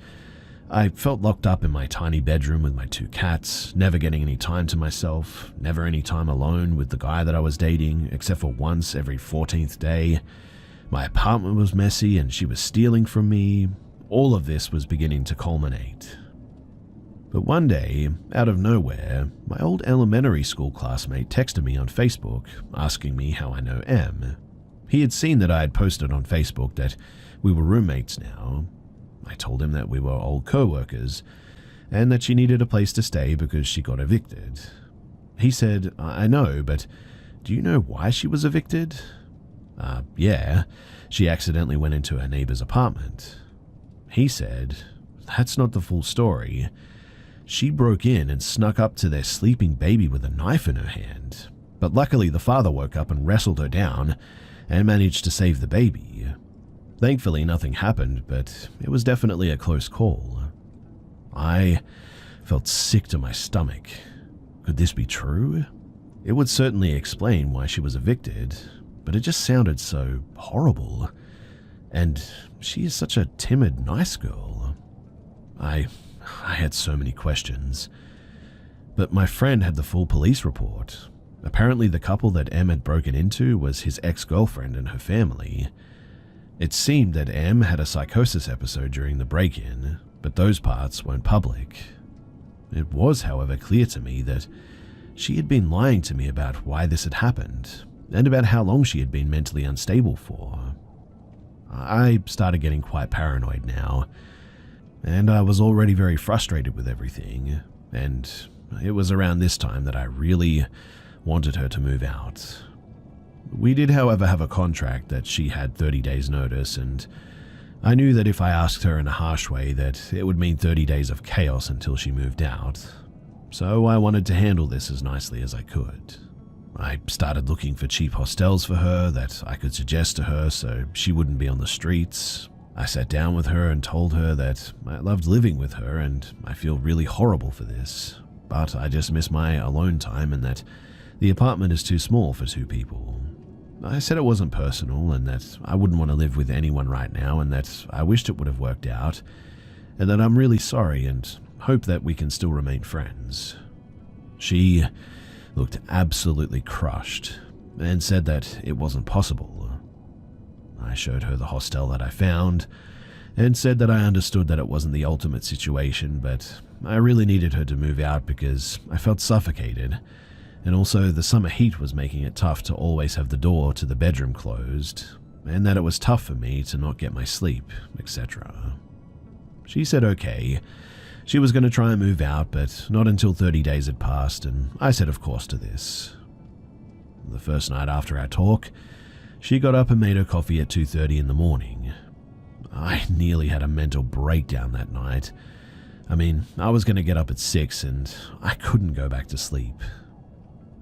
I felt locked up in my tiny bedroom with my 2 cats, never getting any time to myself, never any time alone with the guy that I was dating, except for once every 14th day. My apartment was messy and she was stealing from me. All of this was beginning to culminate. But one day, out of nowhere, my old elementary school classmate texted me on Facebook asking me how I know Em. He had seen that I had posted on Facebook that we were roommates now. I told him that we were old co-workers and that she needed a place to stay because she got evicted. He said, I know, but do you know why she was evicted? Yeah, she accidentally went into her neighbor's apartment. He said, that's not the full story. She broke in and snuck up to their sleeping baby with a knife in her hand, but luckily the father woke up and wrestled her down and managed to save the baby. Thankfully, nothing happened, but it was definitely a close call. I felt sick to my stomach. Could this be true? It would certainly explain why she was evicted, but it just sounded so horrible. And she is such a timid, nice girl. I had so many questions. But my friend had the full police report. Apparently the couple that Em had broken into was his ex-girlfriend and her family. It seemed that Em had a psychosis episode during the break-in, but those parts weren't public. It was, however, clear to me that she had been lying to me about why this had happened, and about how long she had been mentally unstable for. I started getting quite paranoid now, and I was already very frustrated with everything, and it was around this time that I really wanted her to move out. We did, however, have a contract that she had 30 days notice, and I knew that if I asked her in a harsh way that it would mean 30 days of chaos until she moved out, so I wanted to handle this as nicely as I could. I started looking for cheap hostels for her that I could suggest to her so she wouldn't be on the streets. I sat down with her and told her that I loved living with her and I feel really horrible for this, but I just miss my alone time and that the apartment is too small for 2 people. I said it wasn't personal and that I wouldn't want to live with anyone right now and that I wished it would have worked out and that I'm really sorry and hope that we can still remain friends. She looked absolutely crushed and said that it wasn't possible. I showed her the hostel that I found and said that I understood that it wasn't the ultimate situation, but I really needed her to move out because I felt suffocated, and also the summer heat was making it tough to always have the door to the bedroom closed, and that it was tough for me to not get my sleep, etc. She said okay. She was going to try and move out, but not until 30 days had passed, and I said of course to this. The first night after our talk, she got up and made her coffee at 2:30 in the morning. I nearly had a mental breakdown that night. I mean, I was going to get up at 6 and I couldn't go back to sleep.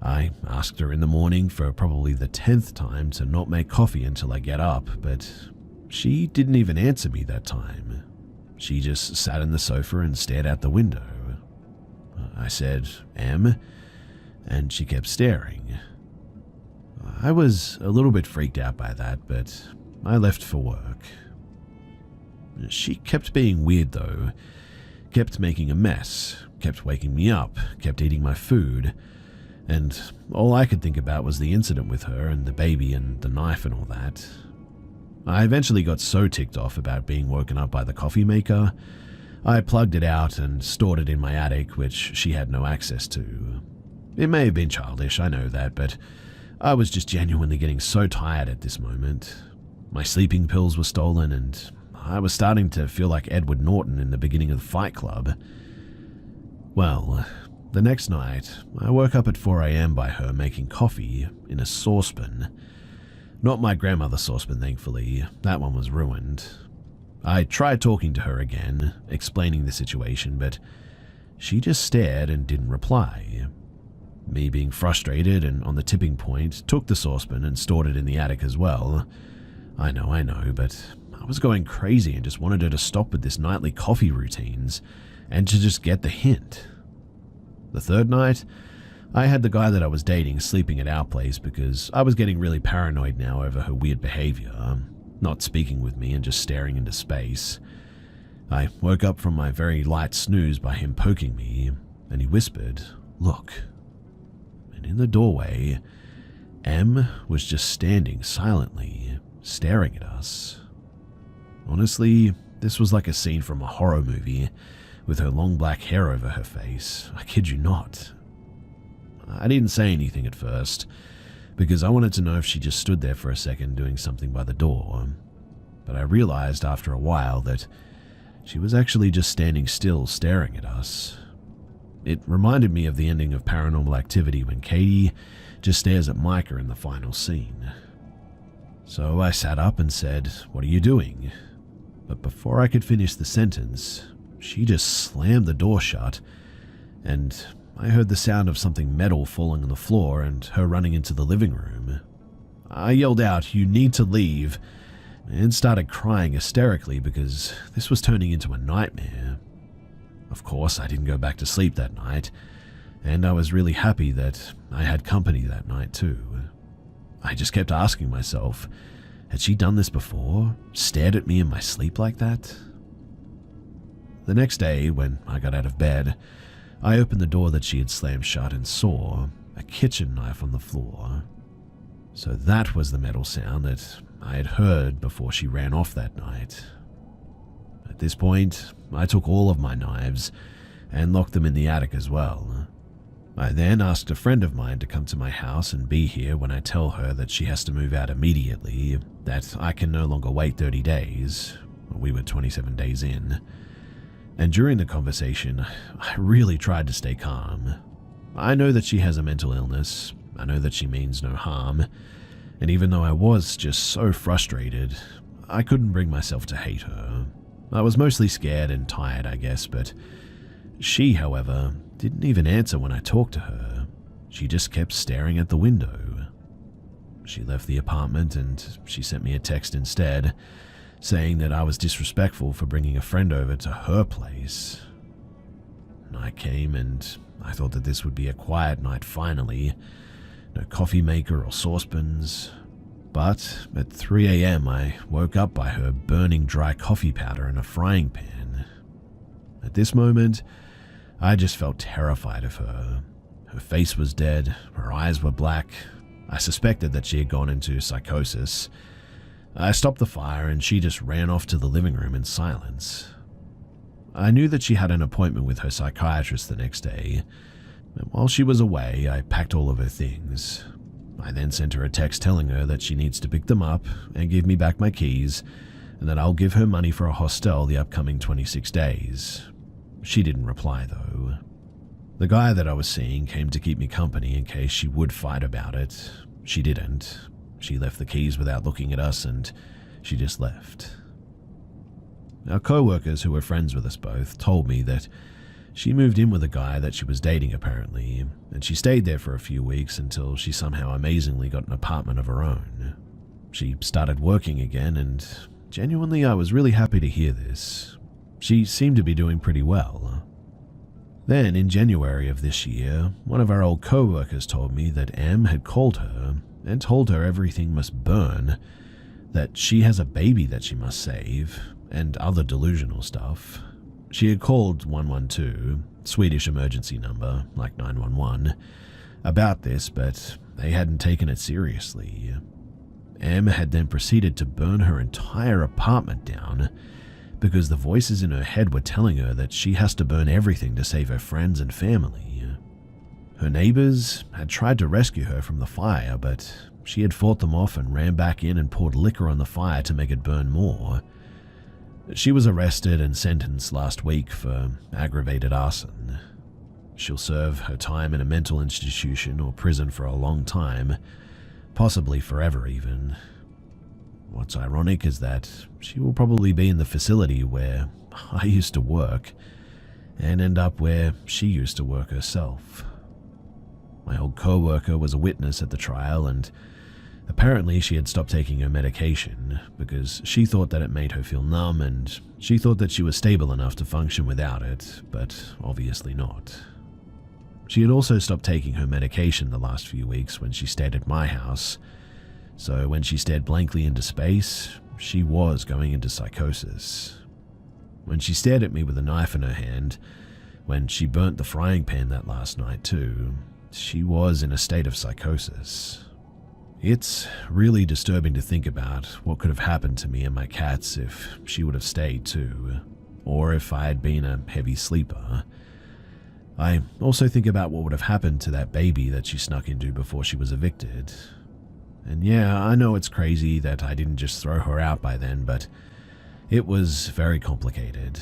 I asked her in the morning for probably the 10th time to not make coffee until I get up, but she didn't even answer me that time. She just sat in the sofa and stared out the window. I said, "Em?" and she kept staring. I was a little bit freaked out by that, but I left for work. She kept being weird though, kept making a mess, kept waking me up, kept eating my food, and all I could think about was the incident with her and the baby and the knife and all that. I eventually got so ticked off about being woken up by the coffee maker, I plugged it out and stored it in my attic, which she had no access to. It may have been childish, I know that, but I was just genuinely getting so tired at this moment. My sleeping pills were stolen and I was starting to feel like Edward Norton in the beginning of Fight Club. Well, the next night, I woke up at 4 a.m. by her making coffee in a saucepan. Not my grandmother's saucepan, thankfully. That one was ruined. I tried talking to her again, explaining the situation, but she just stared and didn't reply. Me being frustrated and on the tipping point, took the saucepan and stored it in the attic as well. I know, but I was going crazy and just wanted her to stop with this nightly coffee routines and to just get the hint. The third night, I had the guy that I was dating sleeping at our place because I was getting really paranoid now over her weird behavior, not speaking with me and just staring into space. I woke up from my very light snooze by him poking me, and he whispered, "Look." And in the doorway, Em was just standing silently, staring at us. Honestly, this was like a scene from a horror movie, with her long black hair over her face. I kid you not. I didn't say anything at first, because I wanted to know if she just stood there for a second doing something by the door, but I realized after a while that she was actually just standing still staring at us. It reminded me of the ending of Paranormal Activity when Katie just stares at Micah in the final scene. So I sat up and said, "What are you doing?" But before I could finish the sentence, she just slammed the door shut, and I heard the sound of something metal falling on the floor and her running into the living room. I yelled out, "You need to leave," and started crying hysterically because this was turning into a nightmare. Of course, I didn't go back to sleep that night, and I was really happy that I had company that night too. I just kept asking myself, had she done this before? Stared at me in my sleep like that? The next day, when I got out of bed, I opened the door that she had slammed shut and saw a kitchen knife on the floor. So that was the metal sound that I had heard before she ran off that night. At this point, I took all of my knives and locked them in the attic as well. I then asked a friend of mine to come to my house and be here when I tell her that she has to move out immediately, that I can no longer wait 30 days. We were 27 days in. And during the conversation, I really tried to stay calm. I know that she has a mental illness. I know that she means no harm. And even though I was just so frustrated, I couldn't bring myself to hate her. I was mostly scared and tired, I guess, but she, however, didn't even answer when I talked to her. She just kept staring at the window. She left the apartment and she sent me a text instead, saying that I was disrespectful for bringing a friend over to her place. Night came and I thought that this would be a quiet night finally. No coffee maker or saucepans. But at 3 a.m. I woke up by her burning dry coffee powder in a frying pan. At this moment, I just felt terrified of her. Her face was dead, her eyes were black. I suspected that she had gone into psychosis. I stopped the fire and she just ran off to the living room in silence. I knew that she had an appointment with her psychiatrist the next day, and while she was away, I packed all of her things. I then sent her a text telling her that she needs to pick them up and give me back my keys, and that I'll give her money for a hostel the upcoming 26 days. She didn't reply though. The guy that I was seeing came to keep me company in case she would fight about it. She didn't. She left the keys without looking at us and she just left. Our co-workers who were friends with us both told me that she moved in with a guy that she was dating apparently, and she stayed there for a few weeks until she somehow amazingly got an apartment of her own. She started working again and genuinely I was really happy to hear this. She seemed to be doing pretty well. Then in January of this year, one of our old co-workers told me that Em had called her and told her everything must burn, that she has a baby that she must save, and other delusional stuff. She had called 112, Swedish emergency number, like 911, about this, but they hadn't taken it seriously. Em had then proceeded to burn her entire apartment down because the voices in her head were telling her that she has to burn everything to save her friends and family. Her neighbors had tried to rescue her from the fire, but she had fought them off and ran back in and poured liquor on the fire to make it burn more. She was arrested and sentenced last week for aggravated arson. She'll serve her time in a mental institution or prison for a long time, possibly forever even. What's ironic is that she will probably be in the facility where I used to work and end up where she used to work herself. My old co-worker was a witness at the trial and apparently she had stopped taking her medication because she thought that it made her feel numb and she thought that she was stable enough to function without it, but obviously not. She had also stopped taking her medication the last few weeks when she stayed at my house, so when she stared blankly into space, she was going into psychosis. When she stared at me with a knife in her hand, when she burnt the frying pan that last night too, she was in a state of psychosis. It's really disturbing to think about what could have happened to me and my cats if she would have stayed too, or if I had been a heavy sleeper. I also think about what would have happened to that baby that she snuck into before she was evicted. And yeah, I know it's crazy that I didn't just throw her out by then, but it was very complicated.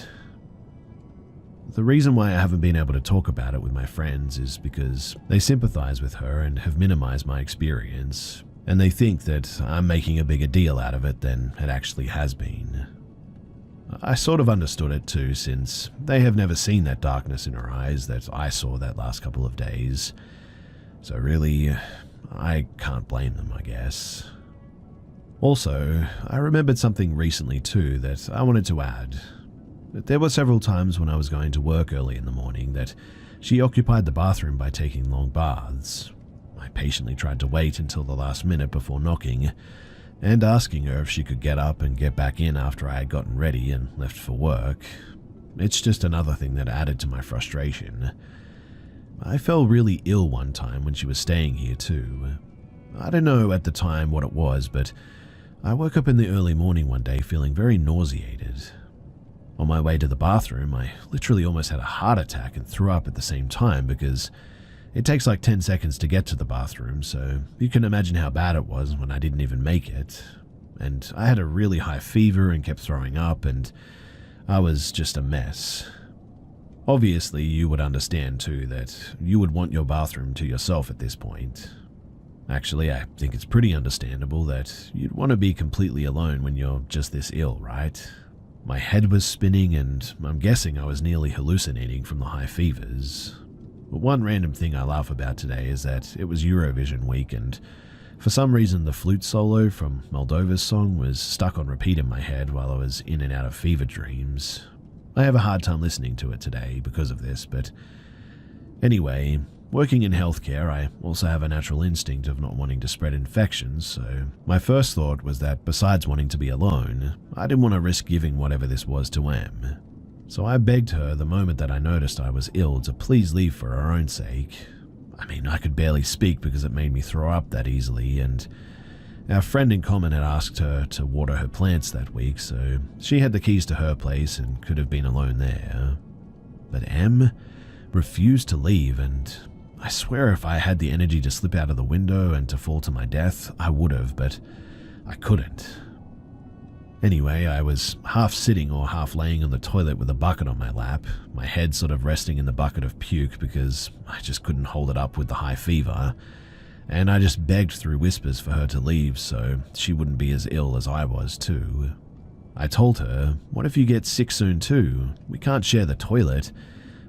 The reason why I haven't been able to talk about it with my friends is because they sympathize with her and have minimized my experience, and they think that I'm making a bigger deal out of it than it actually has been. I sort of understood it too, since they have never seen that darkness in her eyes that I saw that last couple of days. So really, I can't blame them, I guess. Also, I remembered something recently too that I wanted to add. There were several times when I was going to work early in the morning that she occupied the bathroom by taking long baths. I patiently tried to wait until the last minute before knocking and asking her if she could get up and get back in after I had gotten ready and left for work. It's just another thing that added to my frustration. I felt really ill one time when she was staying here too. I don't know at the time what it was, but I woke up in the early morning one day feeling very nauseated. On my way to the bathroom, I literally almost had a heart attack and threw up at the same time because it takes like 10 seconds to get to the bathroom, so you can imagine how bad it was when I didn't even make it. And I had a really high fever and kept throwing up, and I was just a mess. Obviously, you would understand too that you would want your bathroom to yourself at this point. Actually, I think it's pretty understandable that you'd want to be completely alone when you're just this ill, right? My head was spinning and I'm guessing I was nearly hallucinating from the high fevers. But one random thing I laugh about today is that it was Eurovision week and for some reason the flute solo from Moldova's song was stuck on repeat in my head while I was in and out of fever dreams. I have a hard time listening to it today because of this, but anyway, working in healthcare, I also have a natural instinct of not wanting to spread infections, so my first thought was that besides wanting to be alone, I didn't want to risk giving whatever this was to Em. So I begged her the moment that I noticed I was ill to please leave for her own sake. I mean, I could barely speak because it made me throw up that easily, and our friend in common had asked her to water her plants that week, so she had the keys to her place and could have been alone there. But Em refused to leave, and I swear if I had the energy to slip out of the window and to fall to my death, I would have, but I couldn't. Anyway, I was half sitting or half laying on the toilet with a bucket on my lap, my head sort of resting in the bucket of puke because I just couldn't hold it up with the high fever, and I just begged through whispers for her to leave so she wouldn't be as ill as I was too. I told her, "What if you get sick soon too? We can't share the toilet.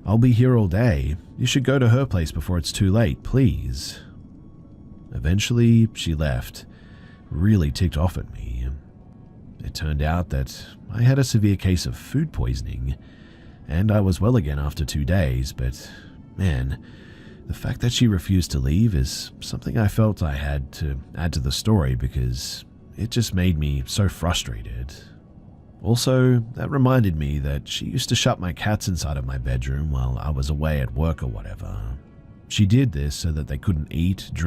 I'll be here all day. You should go to her place before it's too late, please." Eventually, she left, really ticked off at me. It turned out that I had a severe case of food poisoning, and I was well again after 2 days, but man, the fact that she refused to leave is something I felt I had to add to the story because it just made me so frustrated. Also, that reminded me that she used to shut my cats inside of my bedroom while I was away at work or whatever. She did this so that they couldn't eat, drink,